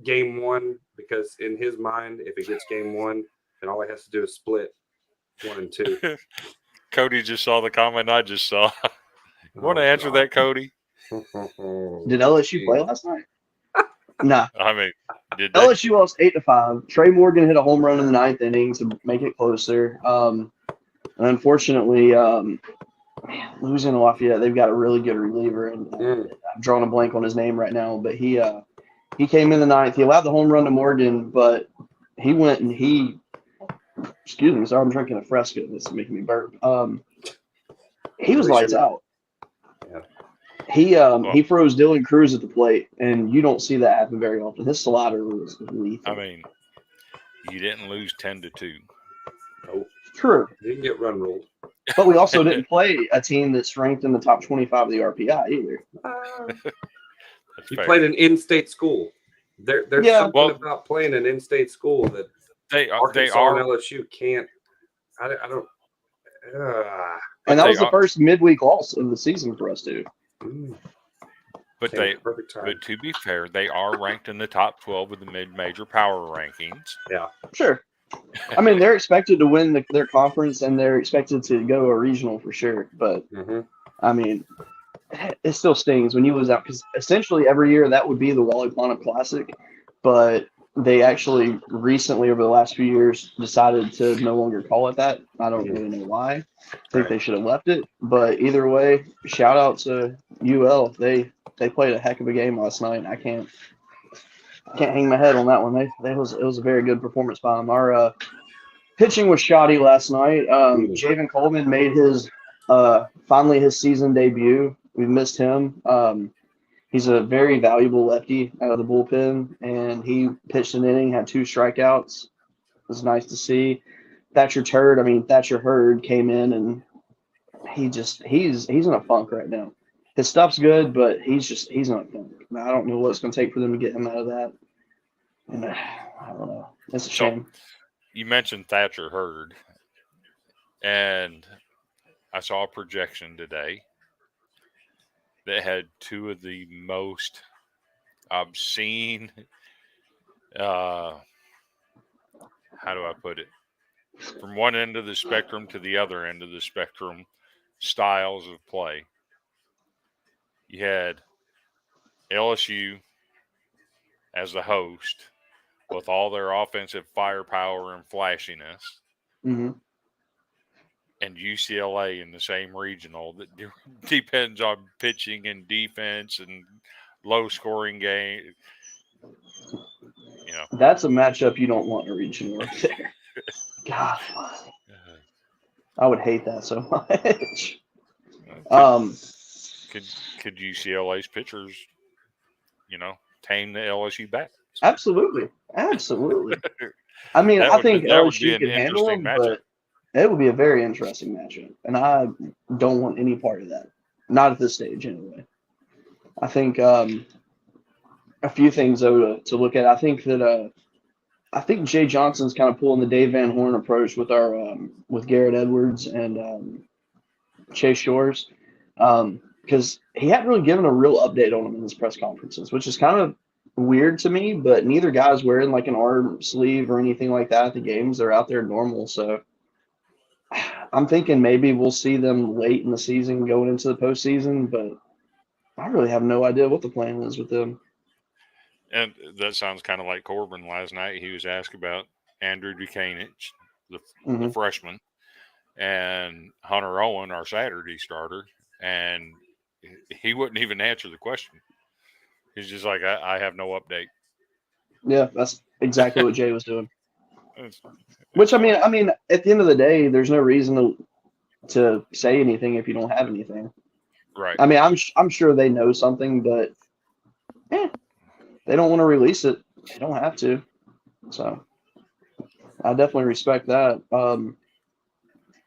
game 1 because in his mind, if he gets game 1, then all he has to do is split 1 and 2. Cody just saw the comment I just saw. You want to answer that, Cody? Did LSU play last night? Nah. I mean, did they? LSU lost 8-5. Trey Morgan hit a home run in the 9th inning to make it closer. And unfortunately, losing to Lafayette, they've got a really good reliever, and I'm drawing a blank on his name right now. But he came in the 9th. He allowed the home run to Morgan, but he went and excuse me, sorry, I'm drinking a Fresca. This is making me burp. He was lights out. Yeah. He froze Dylan Cruz at the plate, and you don't see that happen very often. His slider was lethal. I mean, you didn't lose 10-2. Nope. True. Didn't get run ruled. But we also didn't play a team that's ranked in the top 25 of the RPI either. You played an in-state school. There's something about playing an in-state school that Arkansas and LSU can't. I don't. And that was the first midweek loss of the season for us, too. But to be fair, they are ranked in the top 12 of the mid-major power rankings. Yeah, sure. I mean, they're expected to win their conference, and they're expected to go a regional for sure. But I mean, it still stings when you lose out, because essentially every year that would be the Wally Plana Classic, but they actually recently, over the last few years, decided to no longer call it that. I don't really know why. I think they should have left it. But either way, shout out to UL. They played a heck of a game last night. I can't hang my head on that one. It was a very good performance by them. Our pitching was shoddy last night. Javen Coleman made his finally his season debut. We missed him. He's a very valuable lefty out of the bullpen, and he pitched an inning, had 2 strikeouts. It was nice to see. Thatcher Hurd came in, and he's in a funk right now. His stuff's good, but he's in a funk. I don't know what it's going to take for them to get him out of that. And I don't know. It's a shame. You mentioned Thatcher Hurd, and I saw a projection today that had 2 of the most obscene, how do I put it, from one end of the spectrum to the other end of the spectrum, styles of play. You had LSU as the host with all their offensive firepower and flashiness. And UCLA in the same regional that depends on pitching and defense and low-scoring game. That's a matchup you don't want in a regional right there. God, I would hate that so much. Could UCLA's pitchers, tame the LSU bats? Absolutely. I mean, I think LSU can handle them, but it would be a very interesting matchup, and I don't want any part of that. Not at this stage, anyway. I think a few things though to look at. I think Jay Johnson's kind of pulling the Dave Van Horn approach with our with Garrett Edwards and Chase Shores, because he hadn't really given a real update on him in his press conferences, which is kind of weird to me. But neither guy's wearing like an arm sleeve or anything like that at the games. They're out there normal, so. I'm thinking maybe we'll see them late in the season going into the postseason, but I really have no idea what the plan is with them. And that sounds kind of like Corbin last night. He was asked about Andrew Dukanich, the freshman, and Hunter Owen, our Saturday starter, and he wouldn't even answer the question. He's just like, I have no update. Yeah, that's exactly what Jay was doing. Which I mean, at the end of the day, there's no reason to say anything if you don't have anything. Right. I mean, I'm sure they know something, but they don't want to release it. They don't have to. So I definitely respect that.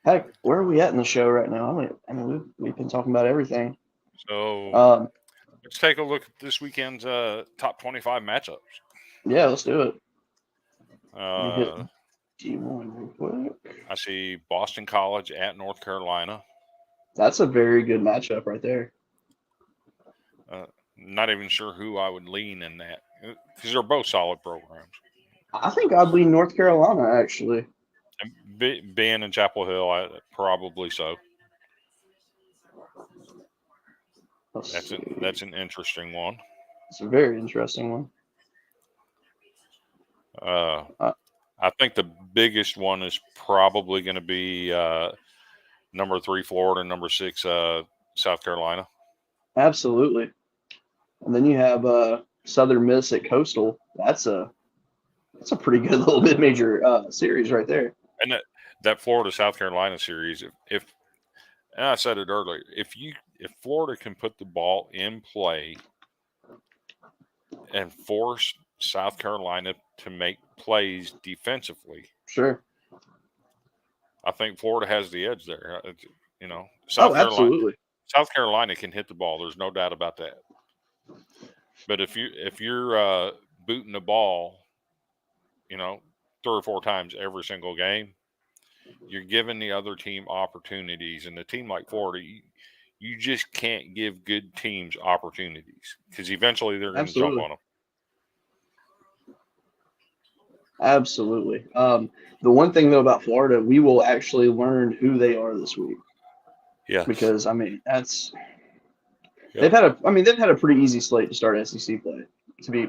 Heck, where are we at in the show right now? I mean, we've been talking about everything. So let's take a look at this weekend's top 25 matchups. Yeah, let's do it. D1 real quick. I see Boston College at North Carolina. That's a very good matchup right there. Not even sure who I would lean in that, because they're both solid programs. I think I'd lean North Carolina, actually. Being in Chapel Hill, probably so. That's an interesting one. It's a very interesting one. I think the biggest one is probably going to be number 3 Florida, number 6 South Carolina. Absolutely. And then you have Southern Miss at Coastal. That's a pretty good little mid-major series right there. And that Florida South Carolina series, if and I said it earlier, if Florida can put the ball in play and force South Carolina to make plays defensively, sure, I think Florida has the edge there. absolutely. South Carolina can hit the ball. There's no doubt about that. But if you're booting the ball, 3 or 4 times every single game, you're giving the other team opportunities. And a team like Florida, you just can't give good teams opportunities because eventually they're going to jump on them. Absolutely. The one thing though about Florida, we will actually learn who they are this week. Yeah. Because they've had a pretty easy slate to start SEC play, to be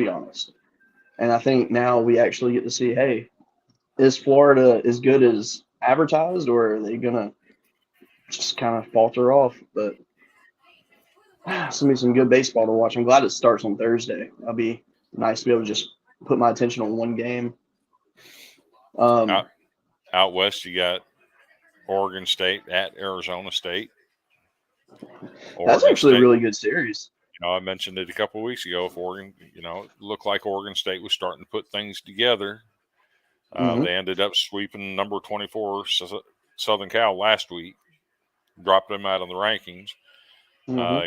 honest. And I think now we actually get to see, hey, is Florida as good as advertised, or are they gonna just kind of falter off? But it's gonna be some good baseball to watch. I'm glad it starts on Thursday. That'll be nice to be able to just put my attention on one game. Out west, you got Oregon State at Arizona State. That's actually a really good series. I mentioned it a couple of weeks ago. If Oregon, it looked like Oregon State was starting to put things together. They ended up sweeping number 24 Southern Cal last week, dropped them out of the rankings.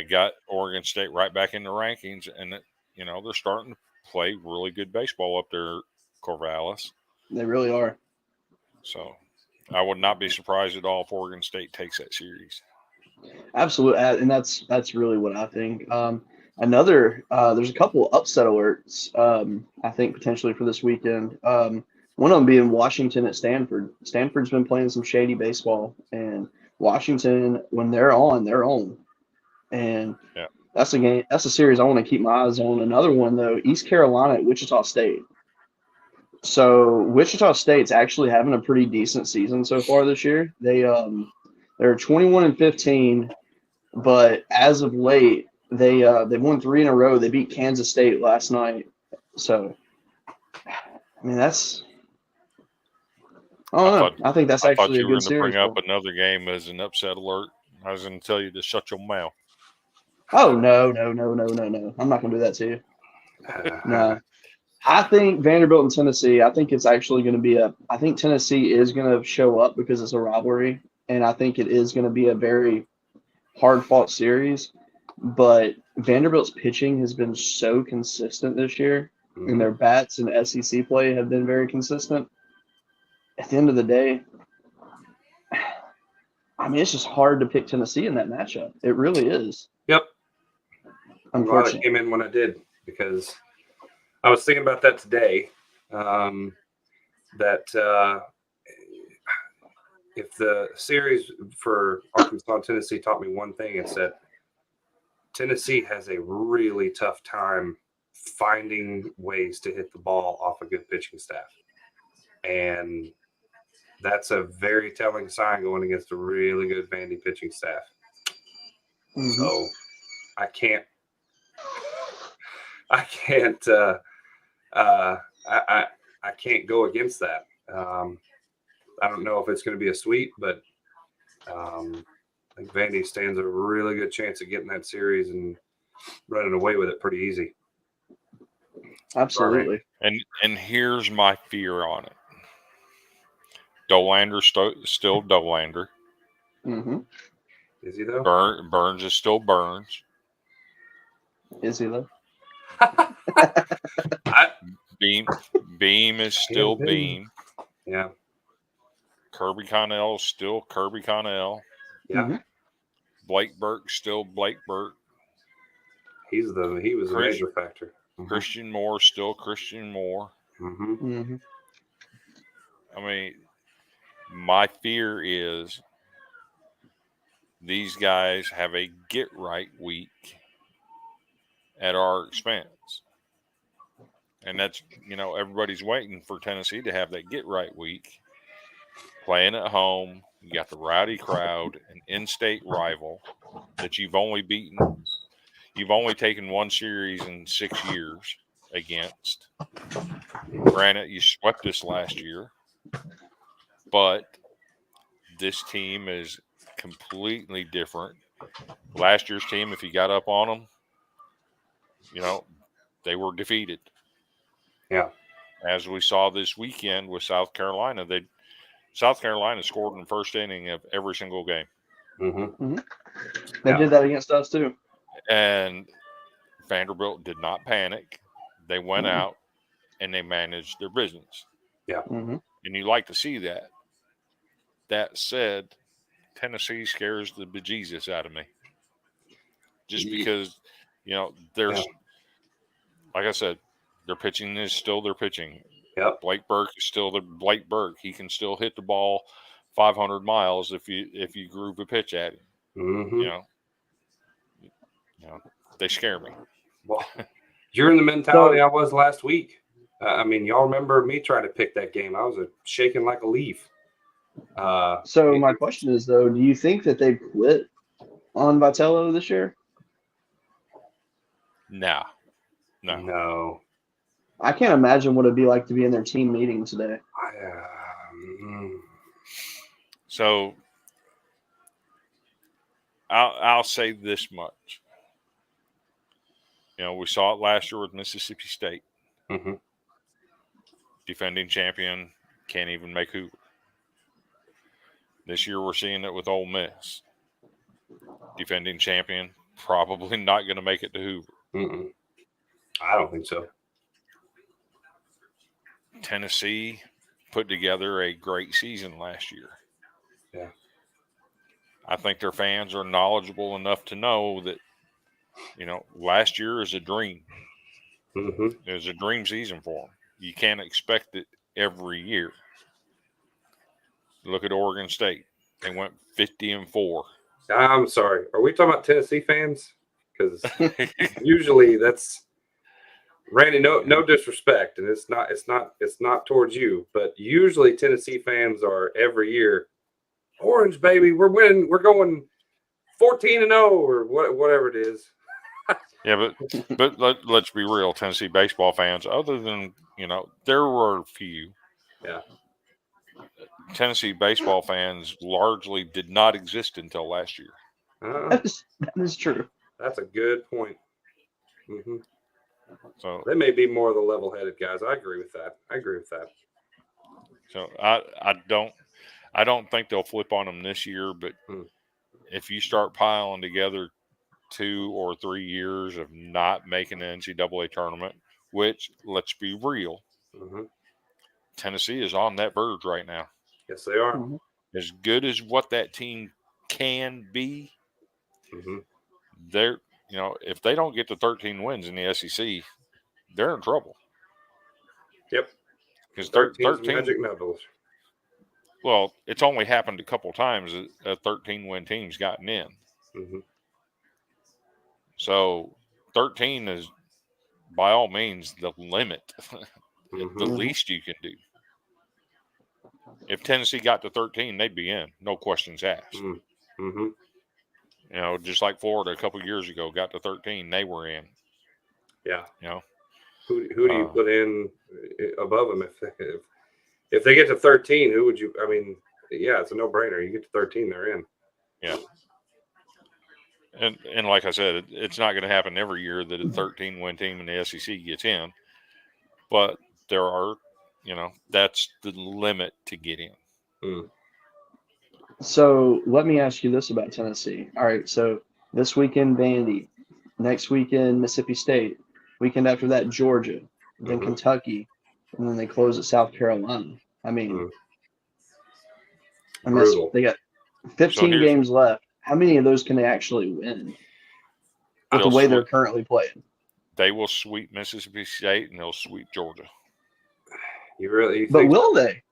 Got Oregon State right back in the rankings, and they're starting to play really good baseball up there, Corvallis. They really are. So I would not be surprised at all if Oregon State takes that series. Absolutely, and that's really what I think. There's a couple upset alerts. I think potentially for this weekend. One of them being Washington at Stanford. Stanford's been playing some shady baseball, and Washington, when they're on. And that's a game. That's a series I want to keep my eyes on. Another one though, East Carolina at Wichita State. So Wichita State's actually having a pretty decent season so far this year. They're 21-15, but as of late, they've won 3 in a row. They beat Kansas State last night. So, that's. I think that's actually a good series. I thought you were going to bring up another game as an upset alert. I was going to tell you to shut your mouth. Oh, no. I'm not going to do that to you. No. I think Vanderbilt and Tennessee, I think it's actually going to be I think Tennessee is going to show up because it's a rivalry, and I think it is going to be a very hard-fought series. But Vanderbilt's pitching has been so consistent this year, and their bats and SEC play have been very consistent. At the end of the day, it's just hard to pick Tennessee in that matchup. It really is. Yep. Unfortunately. I came in when I did because I was thinking about that today. If the series for Arkansas and Tennessee taught me one thing, it's that Tennessee has a really tough time finding ways to hit the ball off a good pitching staff. And that's a very telling sign going against a really good Vandy pitching staff. So I can't go against that. I don't know if it's going to be a sweep, but I think Vandy stands a really good chance of getting that series and running away with it pretty easy. Absolutely. And here's my fear on it. Dolander's still Dolander. Is he though? Burns is still Burns. Is he though? Beam is still Beam. Yeah. Kirby Connell is still Kirby Connell. Yeah. Blake Burke's still Blake Burke. He was a major factor. Christian Moore still Christian Moore. My fear is these guys have a get right week at our expense. And that's, everybody's waiting for Tennessee to have that get right week. Playing at home, you got the rowdy crowd, an in-state rival that you've only beaten. You've only taken one series in 6 years against. Granted, you swept us last year, but this team is completely different. Last year's team, if you got up on them, they were defeated. Yeah. As we saw this weekend with South Carolina, South Carolina scored in the first inning of every single game. Mm-hmm. They did that against us too. And Vanderbilt did not panic. They went out and they managed their business. Yeah. Mm-hmm. And you like to see that. That said, Tennessee scares the bejesus out of me. Just because, there's, like I said, their pitching is still their pitching. Yep. Blake Burke is still the Blake Burke. He can still hit the ball 500 miles if you groove a pitch at him. Mm-hmm. They scare me. Well, you're in the mentality I was last week. Y'all remember me trying to pick that game. I was shaking like a leaf. So my question is, though, do you think that they quit on Vitello this year? No. I can't imagine what it'd be like to be in their team meeting today. So I'll say this much. We saw it last year with Mississippi State. Mm-hmm. Defending champion, can't even make Hoover. This year we're seeing it with Ole Miss. Defending champion, probably not going to make it to Hoover. Mm-mm. I don't think so. Tennessee put together a great season last year. Yeah. I think their fans are knowledgeable enough to know that, last year is a dream. Mm-hmm. It was a dream season for them. You can't expect it every year. Look at Oregon State. They went 50-4. I'm sorry. Are we talking about Tennessee fans? Because usually that's Randy. No disrespect, and it's not towards you, but usually Tennessee fans are every year. Orange, baby, we're winning. We're going 14-0 or whatever it is. Yeah, but let's be real. Tennessee baseball fans, other than there were a few. Yeah. Tennessee baseball fans largely did not exist until last year. That is true. That's a good point. Mm-hmm. So they may be more of the level-headed guys. I agree with that. So I don't think they'll flip on them this year. But if you start piling together 2 or 3 years of not making the NCAA tournament, which let's be real, Tennessee is on that verge right now. Yes, they are. Mm-hmm. As good as what that team can be, they're if they don't get to 13 wins in the SEC, they're in trouble. Yep. Because 13 magic numbers. Well, it's only happened a couple times that 13-win team's gotten in. Mm-hmm. So 13 is, by all means, the limit, the least you can do. If Tennessee got to 13, they'd be in, no questions asked. Mm-hmm. Just like Florida a couple of years ago got to 13, they were in. Yeah. Who do you put in above them if they get to 13? Who would you? Yeah, it's a no-brainer. You get to 13, they're in. Yeah. And like I said, it's not going to happen every year that a 13-win team in the SEC gets in, but there are, that's the limit to get in. So let me ask you this about Tennessee. All right, so this weekend, Vandy. Next weekend, Mississippi State. Weekend after that, Georgia. Then Kentucky. And then they close at South Carolina. They got 15 games left. How many of those can they actually win with the way they're currently playing? They will sweep Mississippi State and they'll sweep Georgia. You really? But will they?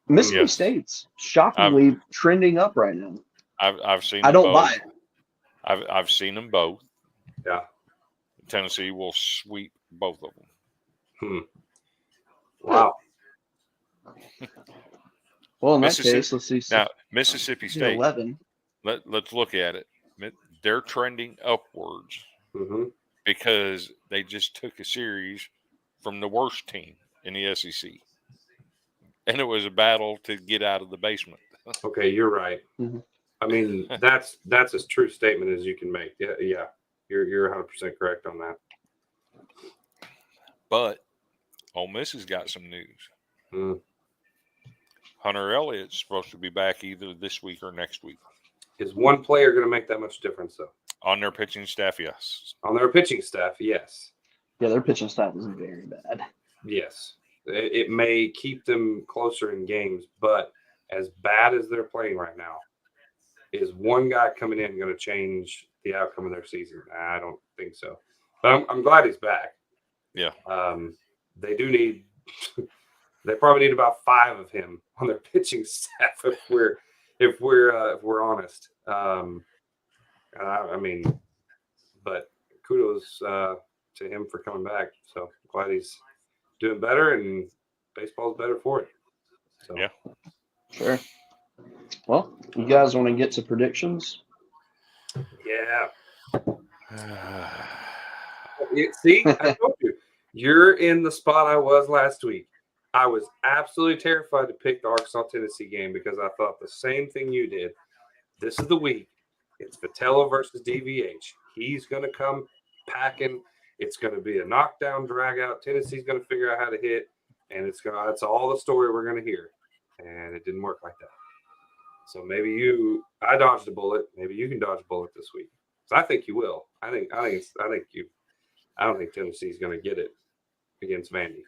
Mississippi State's shockingly trending up right now. I've seen. I don't buy it. I've seen them both. Yeah. Tennessee will sweep both of them. Wow. Well, in that Mississippi- case, let's see. Now, Mississippi State, 11. let's look at it. They're trending upwards Mm-hmm. because they just took a series from the worst team in the SEC. And it was a battle to get out of the basement. Okay, you're right. Mhm. I mean, that's as true statement as you can make. Yeah. You're 100% correct on that. But Ole Miss has got some news. Mm. Hunter Elliott's supposed to be back either this week or next week. Is one player going to make that much difference, though? On their pitching staff, yes. On their pitching staff, yes. Yeah, their pitching staff is very bad. Yes. It may keep them closer in games, but as bad as they're playing right now, is one guy coming in going to change the outcome of their season? I don't think so. But I'm glad he's back. Yeah. They do need – they probably need about 5 of him on their pitching staff if we're honest. I mean, but kudos to him for coming back. So glad he's doing better, and baseball's better for it. So. Yeah. Sure. Well, you guys want to get to predictions? Yeah. See, I told you, you're in the spot I was last week. I was absolutely terrified to pick the Arkansas-Tennessee game because I thought the same thing you did. This is the week. It's Vitello versus DVH. He's going to come packing. It's going to be a knockdown, drag-out. Tennessee's going to figure out how to hit, and that's all the story we're going to hear. And it didn't work like that. So maybe I dodged a bullet. Maybe you can dodge a bullet this week. So I think you will. I don't think Tennessee's going to get it against Vandy.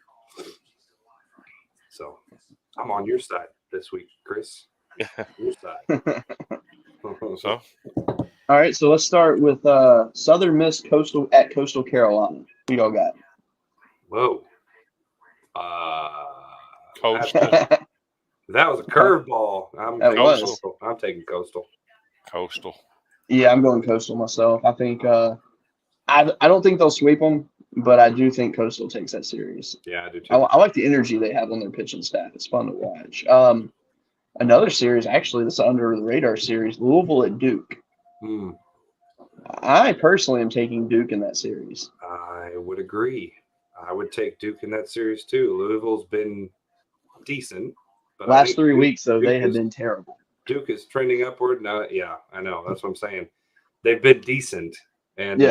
So I'm on your side this week, Chris. Your side. So, all right, so let's start with Southern Miss Coastal Carolina. Who y'all got? Whoa. Coastal. That was a curveball. I'm taking Coastal. Coastal. Yeah, I'm going Coastal myself. I think I don't think they'll sweep them, but I do think Coastal takes that series. Yeah, I do too. I like the energy they have on their pitching staff. It's fun to watch. Another series, actually, this is under the radar series, Louisville at Duke. I personally am taking Duke in that series. I would agree. I would take Duke in that series too. Louisville's been decent. But last 3 weeks, though, they have been terrible. Duke is trending upward. Now, yeah, I know. That's what I'm saying. They've been decent. And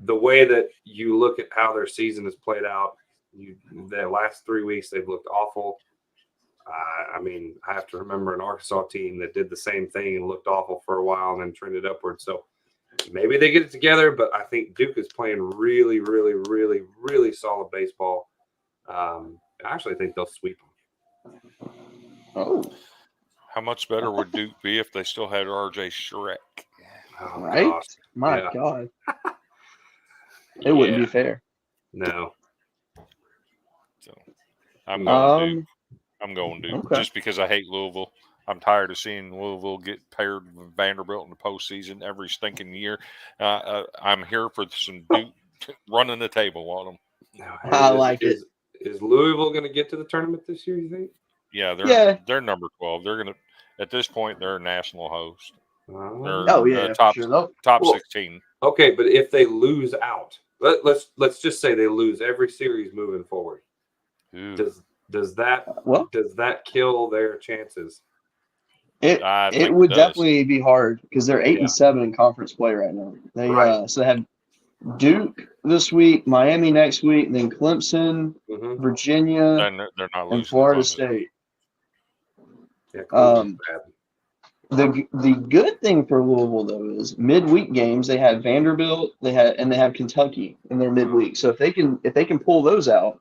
the way that you look at how their season has played out, the last 3 weeks, they've looked awful. I mean, I have to remember an Arkansas team that did the same thing and looked awful for a while and then trended upward. So maybe they get it together, but I think Duke is playing really, really, really, really solid baseball. I actually think they'll sweep them. Oh. How much better would Duke be if they still had RJ Shrek? Oh, right? gosh. My God. It wouldn't be fair. No. So I'm going Duke. I'm going Duke Okay. just because I hate Louisville. I'm tired of seeing Louisville get paired with Vanderbilt in the postseason every stinking year. I'm here for some Duke running the table on them. No, I like it. Is Louisville going to get to the tournament this year, you think? Yeah, they're number 12. They're going to, at this point, they're a national host. They're top 16. Okay, but if they lose out, let's just say they lose every series moving forward. Ooh. Does that kill their chances? It would definitely be hard because they're 8-7 in conference play right now. So they have Duke this week, Miami next week, and then Clemson, Virginia, they're not and Florida State. Yeah, the good thing for Louisville though is midweek games. They have Vanderbilt, they have Kentucky in their midweek. So if they can pull those out,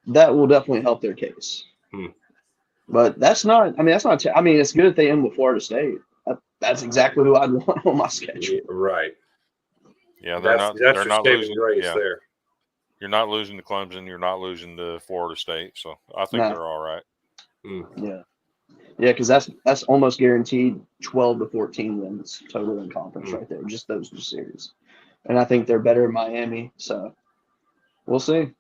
that will definitely help their case. But that's not. I mean, it's good if they end with Florida State. That's exactly who I'd want on my schedule. Right. Yeah, that's they're not losing. There. You're not losing to Clemson. You're not losing to Florida State. So I think they're all right. Yeah, because that's almost guaranteed 12 to 14 wins total in conference right there. Just those two series, and I think they're better in Miami. So we'll see.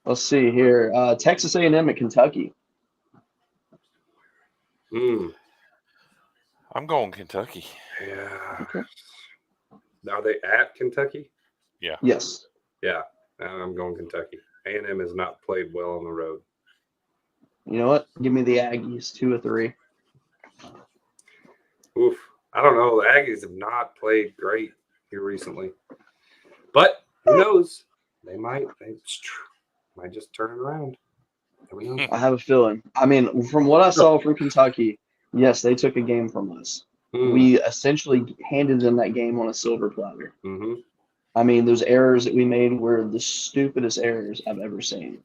Let's see here. Texas A&M at Kentucky. I'm going Kentucky. Yeah. Okay. Are they at Kentucky? Yeah. Yes. Yeah. I'm going Kentucky. A&M has not played well on the road. You know what? Give me the Aggies, 2 or 3. Oof. I don't know. The Aggies have not played great here recently. But who knows? They might just turn it around. We know. I have a feeling. I mean, from what I saw from Kentucky, yes, they took a game from us. We essentially handed them that game on a silver platter. Mm-hmm. I mean, those errors that we made were the stupidest errors I've ever seen.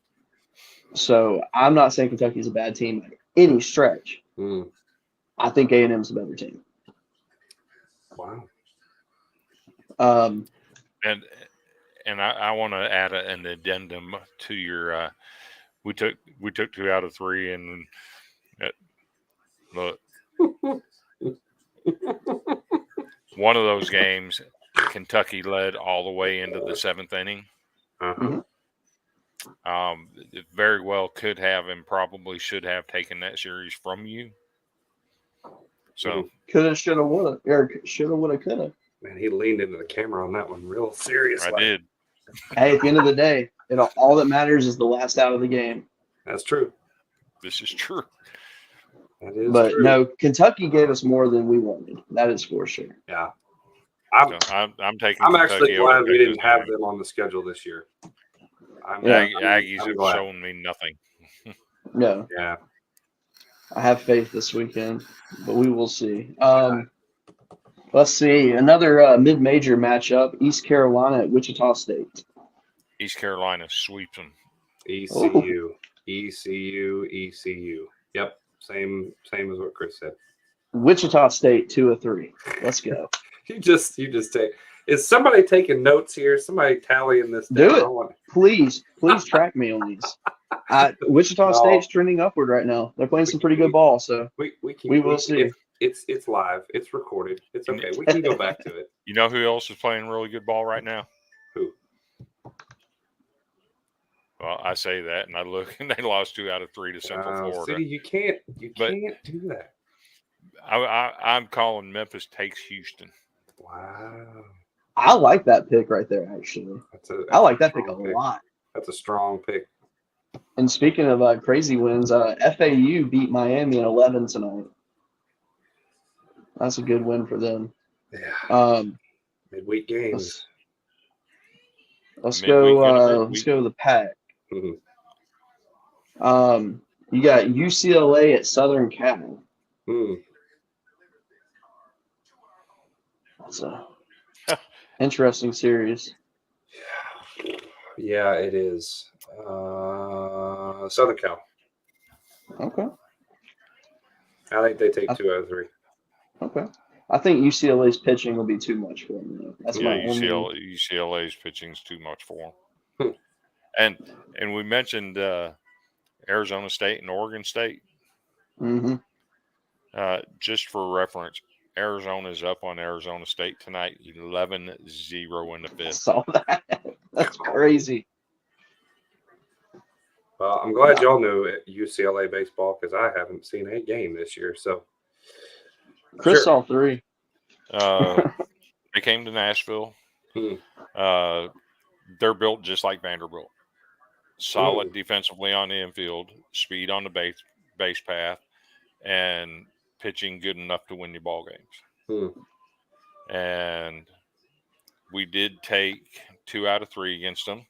So I'm not saying Kentucky's a bad team by any stretch. I think A&M's a better team. Wow. And I want to add an addendum to your. We took 2 out of 3, and look, one of those games, Kentucky led all the way into the 7th inning. Uh-huh. It very well could have and probably should have taken that series from you. So coulda, shoulda, woulda. Eric shoulda, woulda, coulda. Man, he leaned into the camera on that one real serious. I did. Hey, at the end of the day, all that matters is the last out of the game. That's true. This is true. That is but true. No, Kentucky gave us more than we wanted. That is for sure. Yeah. I'm taking. I'm Kentucky actually glad we didn't have them them on the schedule this year. Aggies have shown me nothing. No. Yeah. I have faith this weekend, but we will see. Let's see. Another mid-major matchup, East Carolina at Wichita State. East Carolina sweeps them. ECU. Yep. Same as what Chris said. Wichita State, 2 of 3. Let's go. You just take. Is somebody taking notes here? Somebody tallying this down? Do it. Please track me on these. Wichita State's trending upward right now. They're playing some pretty good ball, so we will see. It's live. It's recorded. It's okay. We can go back to it. You know who else is playing really good ball right now? Who? Well, I say that, and I look, and they lost 2 out of 3 to Central Florida. See, you can't do that. I'm calling Memphis takes Houston. Wow. I like that pick right there, actually. I like that pick a lot. That's a strong pick. And speaking of crazy wins, FAU beat Miami in 11 tonight. That's a good win for them. Yeah. Midweek games. Let's go to the pack. Mm-hmm. You got UCLA at Southern Cal. That's a interesting series. Yeah, it is. Southern Cal. Okay. I think they take 2 out of 3. Okay. I think UCLA's pitching will be too much for them, though. That's my UCLA's pitching is too much for them. And we mentioned Arizona State and Oregon State. Mm-hmm. Just for reference, Arizona is up on Arizona State tonight, 11-0 in the 5th. I saw that. That's crazy. Well, I'm glad y'all knew UCLA baseball because I haven't seen a game this year. So Chris saw 3. They came to Nashville. They're built just like Vanderbilt. Solid defensively on the infield, speed on the base path, and pitching good enough to win your ball games. And we did take 2 out of 3 against them.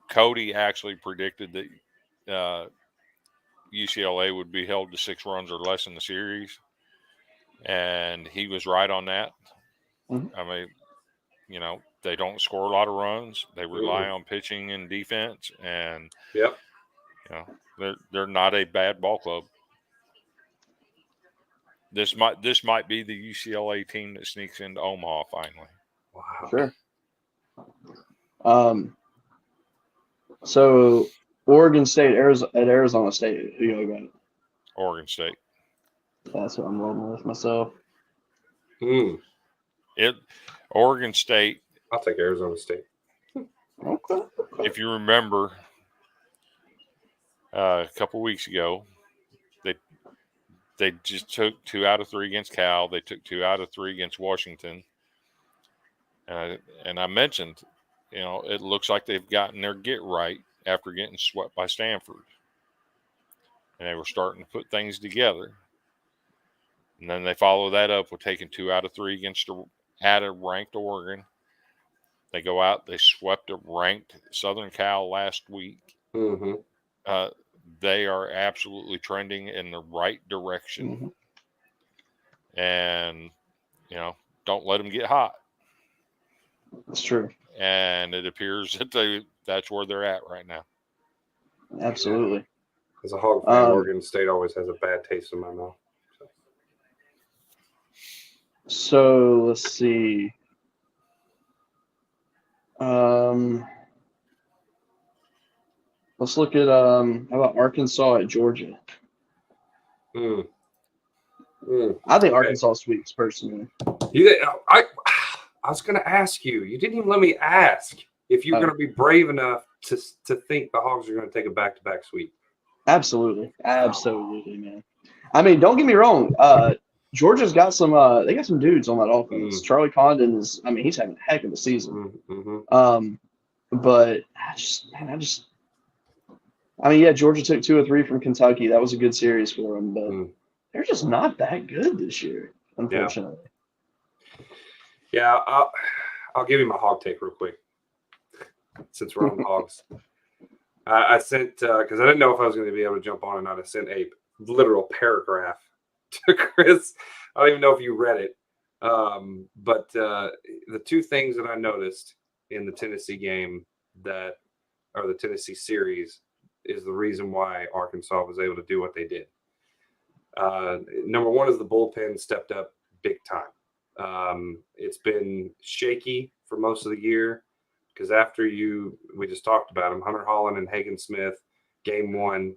Cody actually predicted that UCLA would be held to 6 runs or less in the series, and he was right on that. I mean, they don't score a lot of runs. They rely on pitching and defense, and they're not a bad ball club. This might be the UCLA team that sneaks into Omaha finally. Wow. Sure. So Oregon State at Arizona State. Who you got? Oregon State. That's what I'm rolling with myself. Oregon State. I'll take Arizona State. Okay. If you remember, a couple weeks ago. They just took 2 out of 3 against Cal. They took 2 out of 3 against Washington. And I mentioned, it looks like they've gotten their get right after getting swept by Stanford. And they were starting to put things together. And then they follow that up with taking 2 out of 3 at a ranked Oregon. They go out, they swept a ranked Southern Cal last week. Mm-hmm. They are absolutely trending in the right direction. Mm-hmm. And, don't let them get hot. That's true. And it appears that that's where they're at right now. Absolutely. Yeah. As a Hog fan, Oregon State always has a bad taste in my mouth. So let's see. Let's look at how about Arkansas at Georgia. I think Arkansas sweeps personally. I was going to ask you. You didn't even let me ask if you're going to be brave enough to think the Hogs are going to take a back-to-back sweep. Absolutely, man. I mean, don't get me wrong. Georgia's got some. They got some dudes on that offense. Charlie Condon is. I mean, he's having a heck of a season. Mm-hmm. But I mean, yeah, Georgia took 2 or 3 from Kentucky. That was a good series for them, but they're just not that good this year, unfortunately. Yeah, I'll give you my Hog take real quick, since we're on Hogs. I sent because I didn't know if I was going to be able to jump on or not. I sent a literal paragraph to Chris. I don't even know if you read it, but the 2 things that I noticed in the Tennessee game or the Tennessee series is the reason why Arkansas was able to do what they did. Number 1 is the bullpen stepped up big time. It's been shaky for most of the year because we just talked about them, Hunter Holland and Hagen Smith, game 1.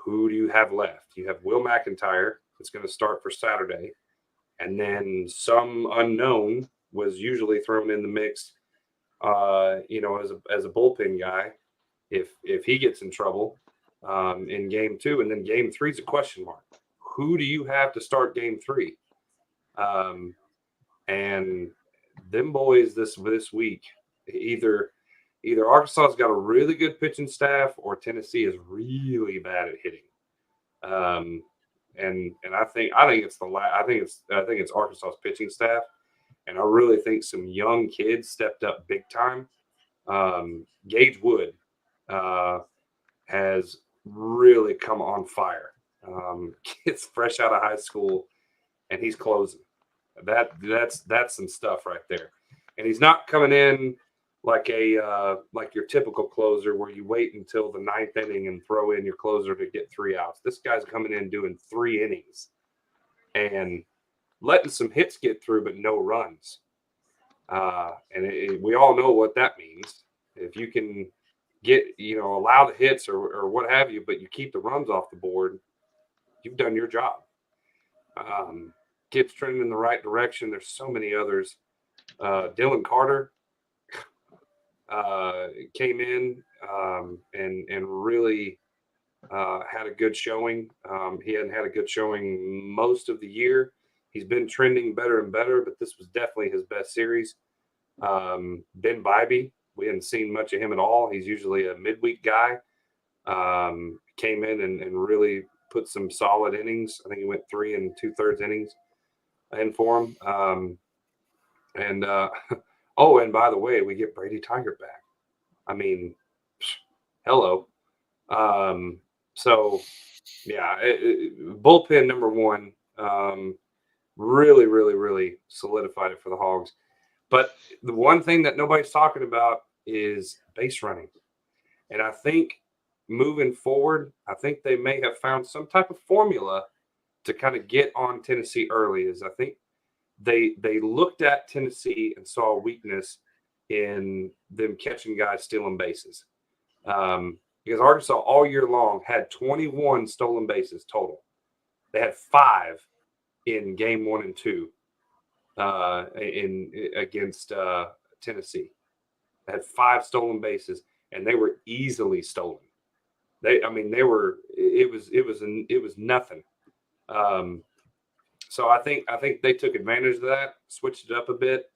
Who do you have left? You have Will McIntyre. It's going to start for Saturday. And then some unknown was usually thrown in the mix, as a bullpen guy. If he gets in trouble in game 2, and then game 3 is a question mark. Who do you have to start game 3? And them boys this week, either Arkansas's got a really good pitching staff or Tennessee is really bad at hitting. And I think it's Arkansas's pitching staff, and I really think some young kids stepped up big time. Gage Wood has really come on fire. Kid's fresh out of high school, and he's closing. That's some stuff right there. And he's not coming in like your typical closer where you wait until the 9th inning and throw in your closer to get 3 outs. This guy's coming in doing 3 innings and letting some hits get through, but no runs. And we all know what that means. If you can get, allow the hits or what have you, but you keep the runs off the board, you've done your job. Kid's trending in the right direction. There's so many others. Dylan Carter came in and really had a good showing. He hadn't had a good showing most of the year. He's been trending better and better, but this was definitely his best series. Ben Bybee, we hadn't seen much of him at all. He's usually a midweek guy. Came in and really put some solid innings. I think he went 3 2/3 innings in for him. And by the way, we get Brady Tiger back. I mean, hello. So, yeah, bullpen number 1 really, really, really solidified it for the Hogs. But the one thing that nobody's talking about is base running. And I think moving forward, I think they may have found some type of formula to kind of get on Tennessee early. Is I think they looked at Tennessee and saw a weakness in them catching guys stealing bases. Because Arkansas all year long had 21 stolen bases total. They had 5 in game 1 and 2 against Tennessee. They had 5 stolen bases, and they were easily stolen. It was nothing. So I think they took advantage of that, switched it up a bit,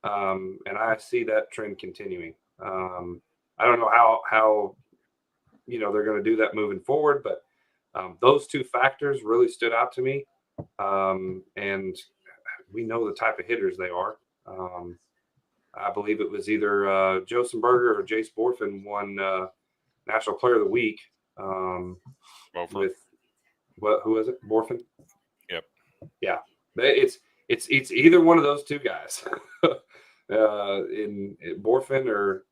and I see that trend continuing. I don't know how they're going to do that moving forward, but those two factors really stood out to me, and we know the type of hitters they are. I believe it was either Josenberger or Jace Borfin won National Player of the Week with who was it? Borfin? Yep. Yeah. It's either one of those two guys. in Borfin or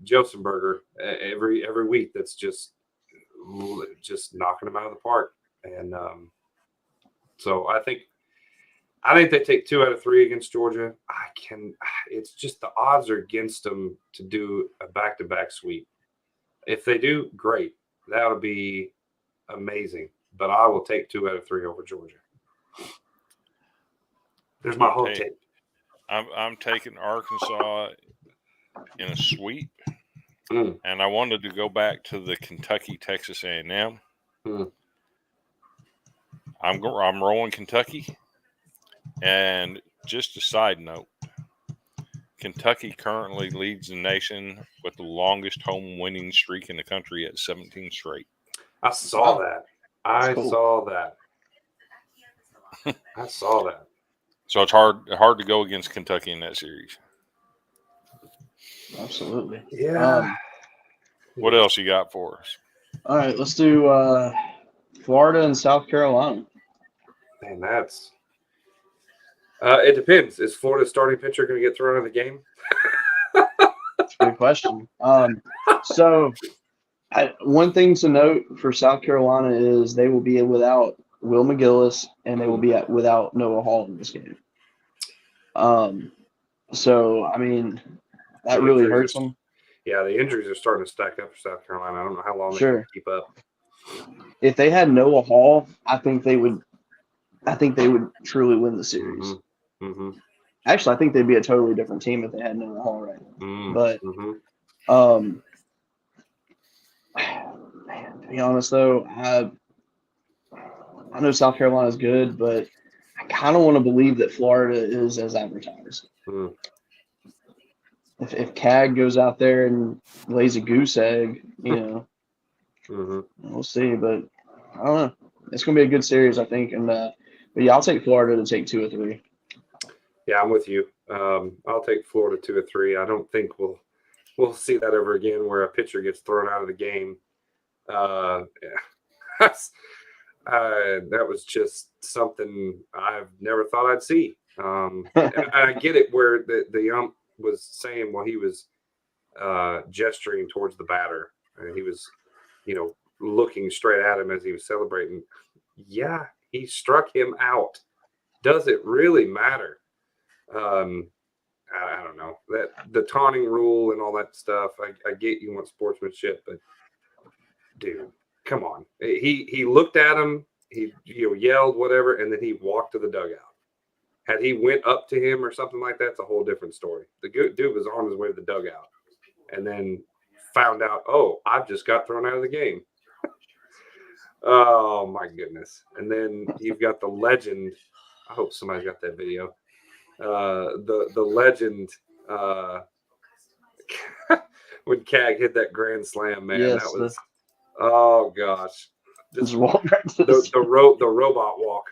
Josenberger every week. That's just knocking them out of the park. And so I think they take 2 out of 3 against Georgia. It's just the odds are against them to do a back-to-back sweep. If they do, great. That'll be amazing. But I will take 2 out of 3 over Georgia. There's my whole take. I'm taking Arkansas in a sweep, and I wanted to go back to the Kentucky Texas A&M. I'm rolling Kentucky, and just a side note, Kentucky currently leads the nation with the longest home winning streak in the country at 17 straight. I saw that. I saw that. So it's hard to go against Kentucky in that series. Absolutely. Yeah. What else you got for us? All right, let's do Florida and South Carolina. Man, that's it depends. Is Florida's starting pitcher going to get thrown out of the game? That's a good question. One thing to note for South Carolina is they will be without Will McGillis, and they will be without Noah Hall in this game. So, I mean, that really hurts them. Yeah, the injuries are starting to stack up for South Carolina. I don't know how long they can keep up. If they had Noah Hall, I think they would truly win the series. Mm-hmm. Actually, I think they'd be a totally different team if they had Noah Hall right now. But, man, to be honest, though, I know South Carolina is good, but I kind of want to believe that Florida is as advertised. If CAG goes out there and lays a goose egg, we'll see. But I don't know. It's going to be a good series, I think. And but yeah, I'll take Florida to take 2 or 3. Yeah, I'm with you. I'll take Florida 2 or 3. I don't think we'll see that ever again, where a pitcher gets thrown out of the game. That was just something I've never thought I'd see. And I get it where the ump was saying, well, he was gesturing towards the batter. And he was, looking straight at him as he was celebrating. Yeah, he struck him out. Does it really matter? I don't know. That the taunting rule and all that stuff, I get you want sportsmanship, but dude, come on. He looked at him, he yelled whatever, and then he walked to the dugout. Had he went up to him or something like that, it's a whole different story. The dude was on his way to the dugout and then found out, oh, I've just got thrown out of the game. Oh, my goodness. And then you've got the legend. I hope somebody's got that video. The legend when CAG hit that grand slam, man. Yes, that was oh gosh. Just the robot walk.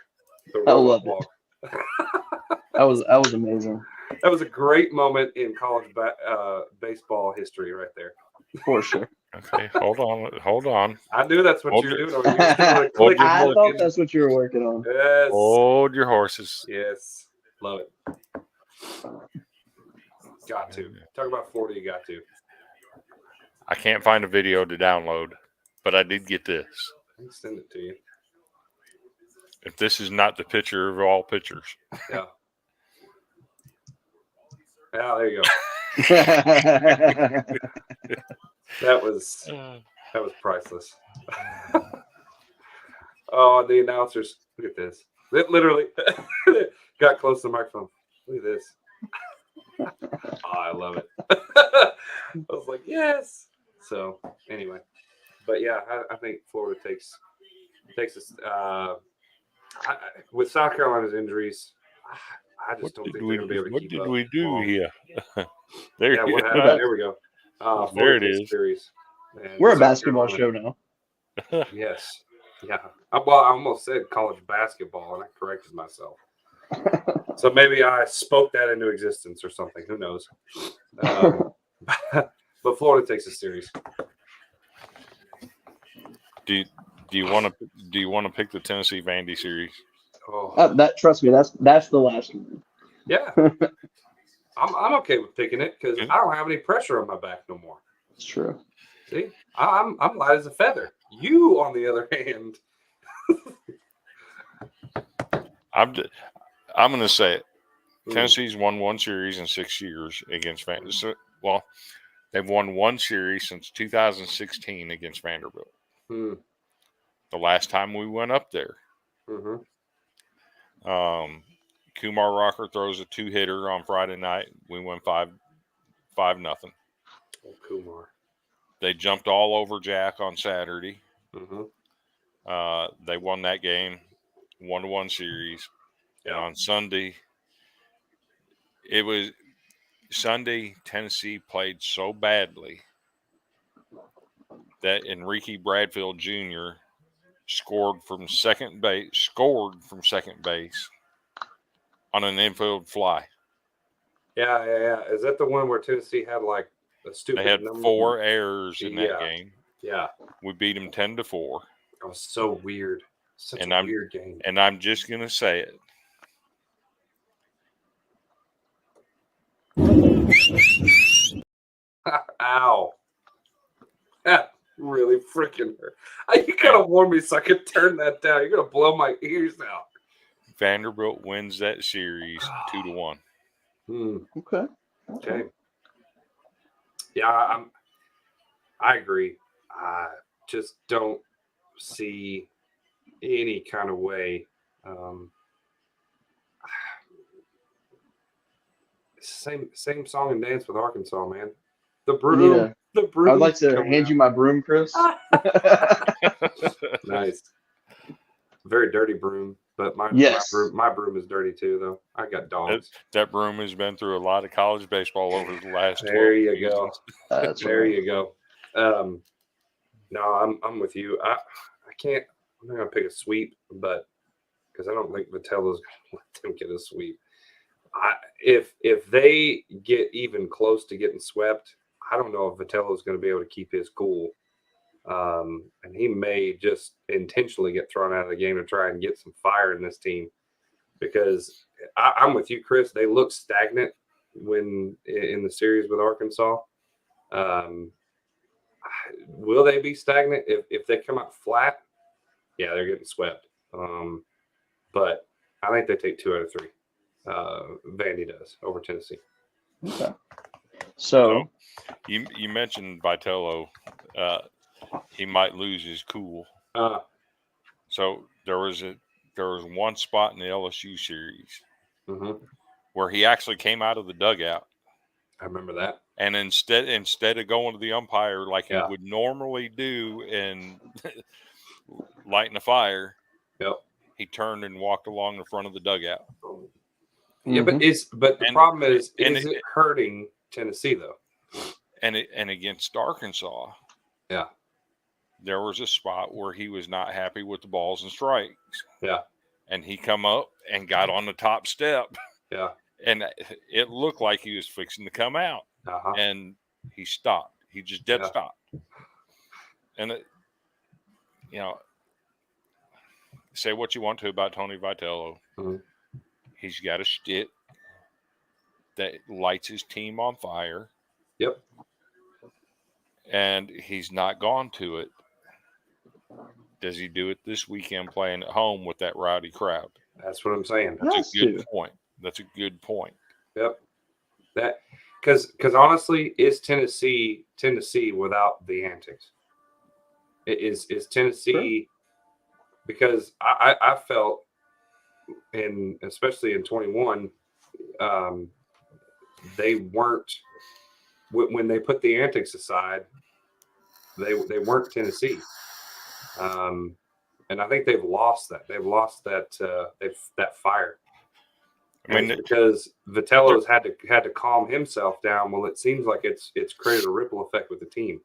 The robot walk. That was amazing. That was a great moment in college baseball history right there. For sure. Okay, hold on. I knew that's what you're doing. I thought that's what you were working on. Yes. Hold your horses. Yes. Love it. Got to. Talk about Florida, you got to. I can't find a video to download, but I did get this. I can send it to you. If this is not the picture of all pictures. Yeah. Yeah, there you go. That was priceless. Oh, the announcers. Look at this. It literally got close to the microphone. Look at this. Oh, I love it. I was like, yes. So, anyway. But yeah, I think Florida takes us. With South Carolina's injuries, I just don't think they're going to be able to keep up. What did we do long. here? Yeah, what happened? Okay. There we go. There Florida it takes is. series. And We're a South basketball Carolina- show now. Yes. Yeah. Well, I almost said college basketball, and I corrected myself. So maybe I spoke that into existence or something. Who knows? But Florida takes a series. Do you want to pick the Tennessee Vandy series? Oh, That trust me, that's the last one. yeah. I'm okay with picking it because I don't have any pressure on my back no more. It's true. See, I'm light as a feather. You, on the other hand, I'm going to say it. Tennessee's won one series in 6 years against Vanderbilt. So, well, they've won one series since 2016 against Vanderbilt. Hmm. The last time we went up there. Mm-hmm. Kumar Rocker throws a 2-hitter on Friday night. We win 5-0. Oh, Kumar. They jumped all over Jack on Saturday. Mm-hmm. They won that game, 1-1 series. Yeah. And on Sunday, Tennessee played so badly that Enrique Bradfield Jr. scored from second base on an infield fly. Yeah. Is that the one where Tennessee had like a stupid They had number? 4 errors in that game. Yeah. We beat them 10-4. That was so weird. Such And a weird game. And I'm just going to say it. Ow. That really freaking hurt. You gotta warn me so I can turn that down. You're gonna blow my ears out. Vanderbilt wins that series 2-1. Okay. Yeah, I agree. I just don't see any kind of way. Same song and dance with Arkansas, man. The broom. The broom. I'd like to hand you my broom, Chris. Nice. Very dirty broom, but my broom is dirty too, though. I got dogs. That broom has been through a lot of college baseball over the last 12 There you seasons. go. There you go. No, I'm with you. I can't. I'm not gonna pick a sweep, but because I don't think Vitello's gonna let them get a sweep. If they get even close to getting swept, I don't know if Vitello's going to be able to keep his cool. And he may just intentionally get thrown out of the game to try and get some fire in this team. Because I'm with you, Chris. They look stagnant when in the series with Arkansas. Will they be stagnant if they come out flat? Yeah, they're getting swept. But I think they take 2 out of 3. Vandy does over Tennessee. Okay. So you mentioned Vitello. He might lose his cool. So there was one spot in the LSU series where he actually came out of the dugout. I remember that. And instead of going to the umpire like he would normally do and lighting a fire, he turned and walked along the front of the dugout. Yeah, but the problem is it hurting Tennessee though? And against Arkansas, there was a spot where he was not happy with the balls and strikes. Yeah, and he come up and got on the top step. Yeah, and it looked like he was fixing to come out, and he stopped. He just dead stopped. And say what you want to about Tony Vitello. He's got a shtick that lights his team on fire. Yep. And he's not gone to it. Does he do it this weekend playing at home with that rowdy crowd? That's what I'm saying. That's a good point. That's a good point. Yep. That because honestly, is Tennessee without the antics? Is Tennessee because I felt especially in 21, they weren't when they put the antics aside. they weren't Tennessee. And I think they've lost that. They've lost that that fire. I mean, because Vitello's had to calm himself down. Well, it seems like it's created a ripple effect with the team.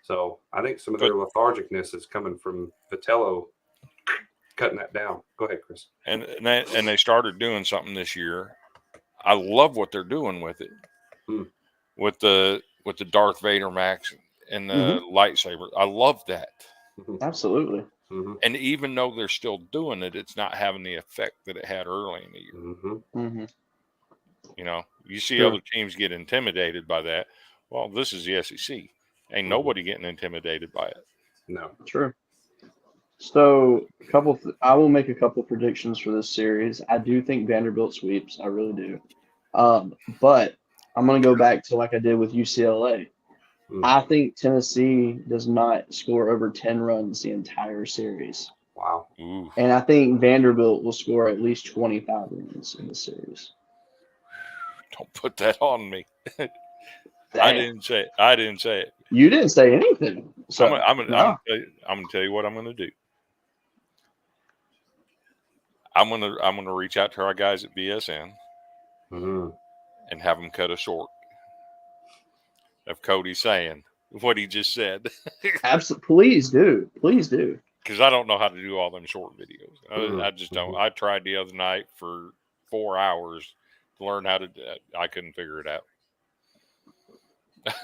So I think some of their lethargicness is coming from Vitello cutting that down. Go ahead, Chris. And they started doing something this year. I love what they're doing with it, with the Darth Vader Max and the lightsaber. I love that. Absolutely. And even though they're still doing it, it's not having the effect that it had early in the year. You know, you see other teams get intimidated by that. Well, this is the SEC. Ain't nobody getting intimidated by it. No. True. So, I will make a couple predictions for this series. I do think Vanderbilt sweeps. I really do. But I'm going to go back to like I did with UCLA. I think Tennessee does not score over 10 runs the entire series. Wow. Ooh. And I think Vanderbilt will score at least 25 runs in the series. Don't put that on me. I didn't say it. You didn't say anything. So I'm gonna tell you what I'm gonna do. I'm gonna reach out to our guys at BSN and have them cut a short of Cody saying what he just said. Absolutely, please do. Because I don't know how to do all them short videos. I just don't. I tried the other night for 4 hours to learn how to do it. I couldn't figure it out.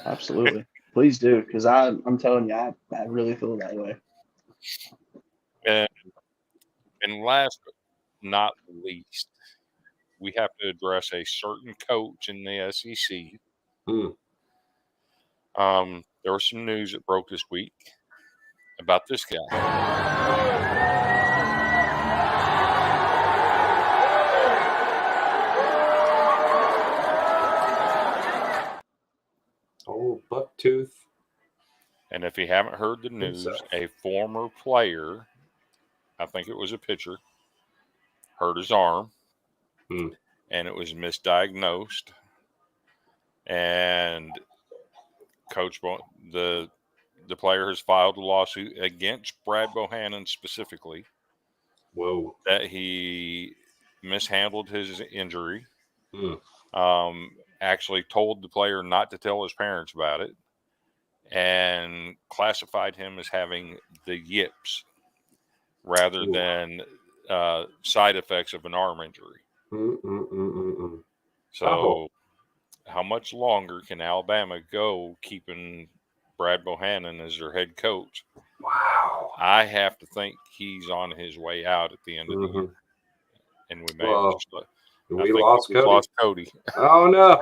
Absolutely. Please do, because I'm telling you, I really feel that way. And last but not least, we have to address a certain coach in the SEC. There was some news that broke this week about this guy. Oh, Bucktooth. And if you haven't heard the news, a former player, I think it was a pitcher, hurt his arm, and it was misdiagnosed. And the player has filed a lawsuit against Brad Bohannon specifically. Whoa! That he mishandled his injury. Actually told the player not to tell his parents about it, and classified him as having the yips rather than side effects of an arm injury. So how much longer can Alabama go keeping Brad Bohannon as their head coach? Wow. I have to think he's on his way out at the end of the year. And we may have just we lost Cody. Oh, no.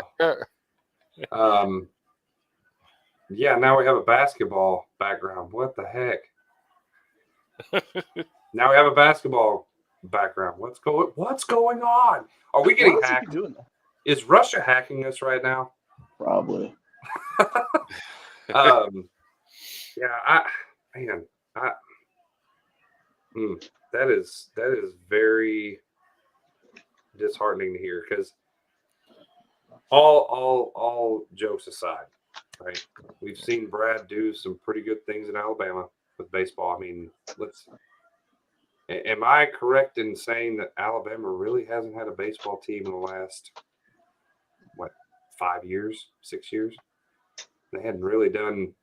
Yeah, now we have a basketball background. What the heck? Now we have a basketball background. What's going on? Are we getting hacked? Doing that? Is Russia hacking us right now? Probably. That is very disheartening to hear, because all jokes aside, right? We've seen Brad do some pretty good things in Alabama with baseball. I mean, am I correct in saying that Alabama really hasn't had a baseball team in the last 5 years, 6 years? They hadn't really done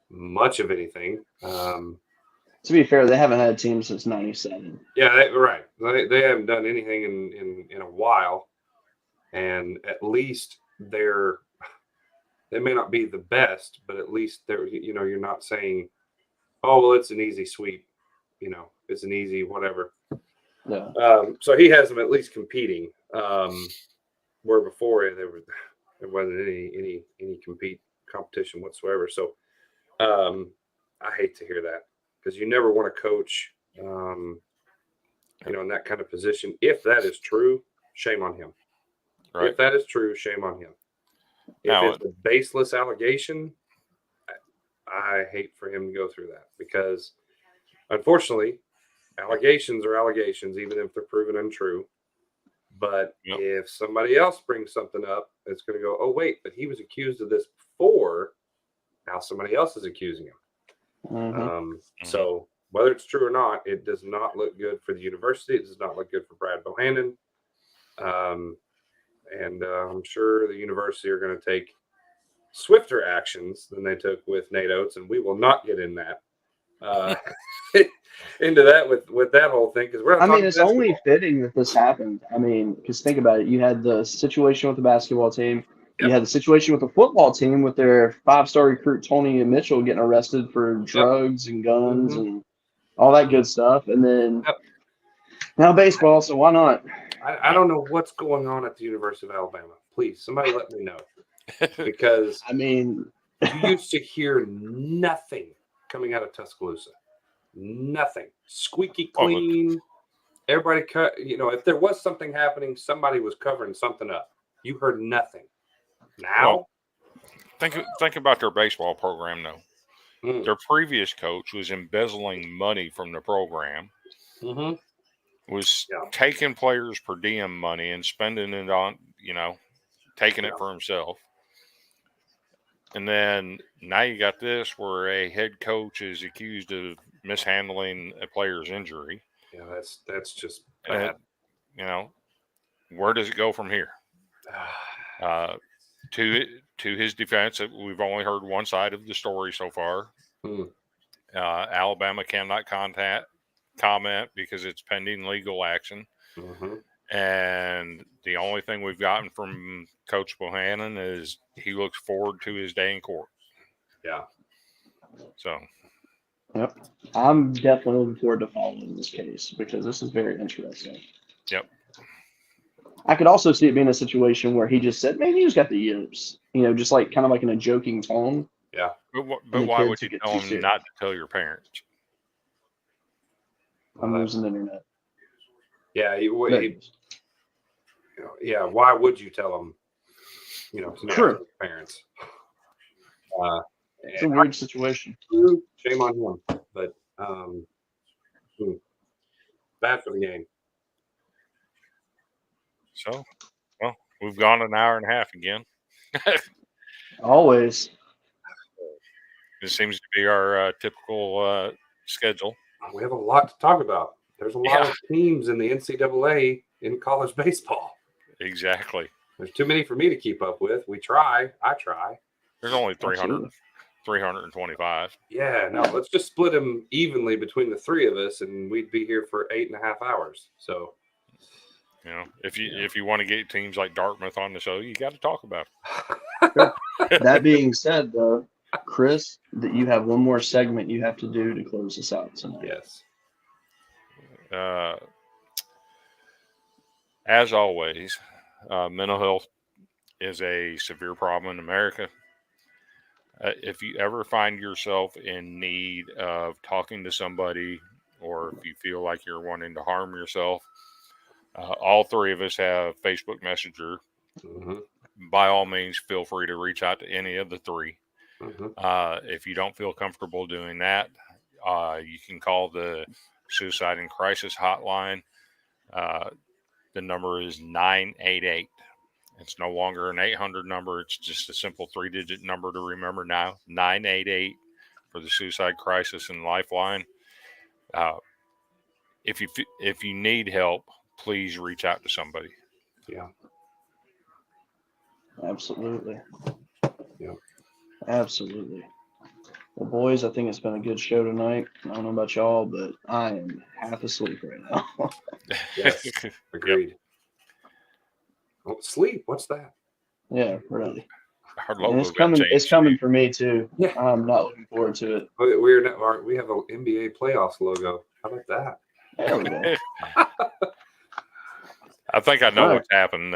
much of anything. To be fair, they haven't had a team since '97. Yeah, right. They haven't done anything in a while, and at least they may not be the best, but at least they're, you're not saying, oh, well, it's an easy sweep, it's an easy whatever. Yeah. So he has them at least competing, where before there wasn't any competition whatsoever. So I hate to hear that, because you never want to coach, in that kind of position. If that is true, shame on him. Right. If that is true, shame on him. If it's a baseless allegation, I hate for him to go through that, because unfortunately, allegations are allegations, even if they're proven untrue. But if somebody else brings something up, it's going to go, oh, wait, but he was accused of this before. Now somebody else is accusing him. Mhm. So whether it's true or not, it does not look good for the university. It does not look good for Brad Bohannon. And I'm sure the university are going to take swifter actions than they took with Nate Oates, and we will not get in that into that with that whole thing, because we're not I mean, talking it's basketball. only fitting that this happened. I mean, because think about it. You had the situation with the basketball team. You Yep. had the situation with the football team with their 5-star recruit Tony Mitchell getting arrested for drugs and guns and all that good stuff. And then now baseball, so why not? I don't know what's going on at the University of Alabama. Please, somebody let me know. Because I mean, you used to hear nothing coming out of Tuscaloosa. Nothing. Squeaky clean. Everybody cut. If there was something happening, somebody was covering something up. You heard nothing. Now, think about their baseball program, though. Their previous coach was embezzling money from the program, was taking players per diem money and spending it on, taking it for himself. And then now you got this where a head coach is accused of mishandling a player's injury. Yeah, that's just bad. Where does it go from here? To his defense, we've only heard one side of the story so far. Alabama cannot comment because it's pending legal action. And the only thing we've gotten from Coach Bohannon is he looks forward to his day in court. Yeah. So. Yep. I'm definitely looking forward to following this case because this is very interesting. Yep. I could also see it being a situation where he just said, maybe he's got the yips, just like kind of like in a joking tone. Yeah. But why would you tell him not to tell your parents? I'm losing the internet. Yeah. Why would you tell them, to not tell your parents? It's a weird situation. Shame on him. But bad for the game. So, well, we've gone an hour and a half again. Always. This seems to be our typical schedule. We have a lot to talk about. There's a lot of teams in the NCAA in college baseball. Exactly. There's too many for me to keep up with. I try. There's only 325. Yeah, no, let's just split them evenly between the three of us, and we'd be here for 8.5 hours. So, if you want to get teams like Dartmouth on the show, you got to talk about it. That being said, though, Chris, that you have one more segment you have to do to close this out tonight. Yes. As always, mental health is a severe problem in America. If you ever find yourself in need of talking to somebody, or if you feel like you're wanting to harm yourself, all three of us have Facebook Messenger. By all means, feel free to reach out to any of the three. If you don't feel comfortable doing that, you can call the Suicide and Crisis Hotline. The number is 988. It's no longer an 800 number. It's just a simple 3-digit number to remember now. 988 for the Suicide Crisis and Lifeline. If you need help, please reach out to somebody. Yeah. Absolutely. Yeah. Absolutely. Well, boys, I think it's been a good show tonight. I don't know about y'all, but I am half asleep right now. Yes. Agreed. Oh, sleep. What's that? Yeah, really. Our logo It's coming for me too. Yeah. I'm not looking forward to it. We have an NBA playoffs logo. How about that? There we go. I think I know what's happened.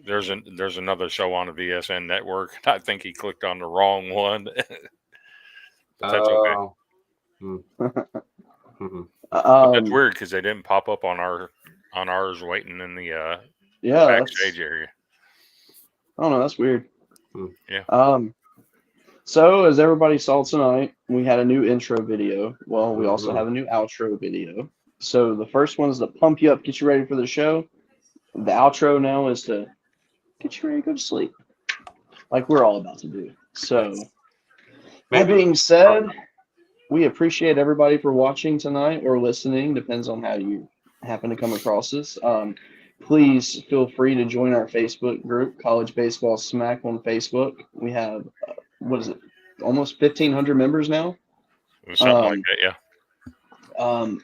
There's another show on the VSN network. I think he clicked on the wrong one. But that's okay. That's weird because they didn't pop up on ours waiting in the backstage area. Oh no, that's weird. Yeah. So as everybody saw tonight, we had a new intro video. Well, we also have a new outro video. So the first one is to pump you up, get you ready for the show. The outro now is to get you ready to go to sleep, like we're all about to do. So That being said, we appreciate everybody for watching tonight or listening, depends on how you happen to come across this. Please feel free to join our Facebook group, College Baseball Smack on Facebook. We have, what is it, almost 1,500 members now. Something like that, yeah.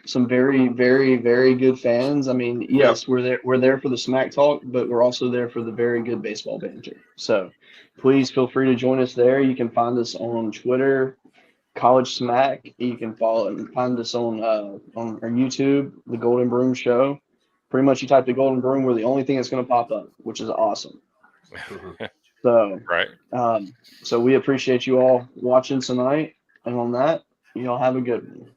Some very, very, very good fans. I mean, yes, we're there for the smack talk, but we're also there for the very good baseball banter. So please feel free to join us there. You can find us on Twitter, College Smack. You can follow and find us on our YouTube, The Golden Broom Show. Pretty much you type the Golden Broom, we're the only thing that's going to pop up, which is awesome. So, Right. So we appreciate you all watching tonight. And on that, you all have a good one.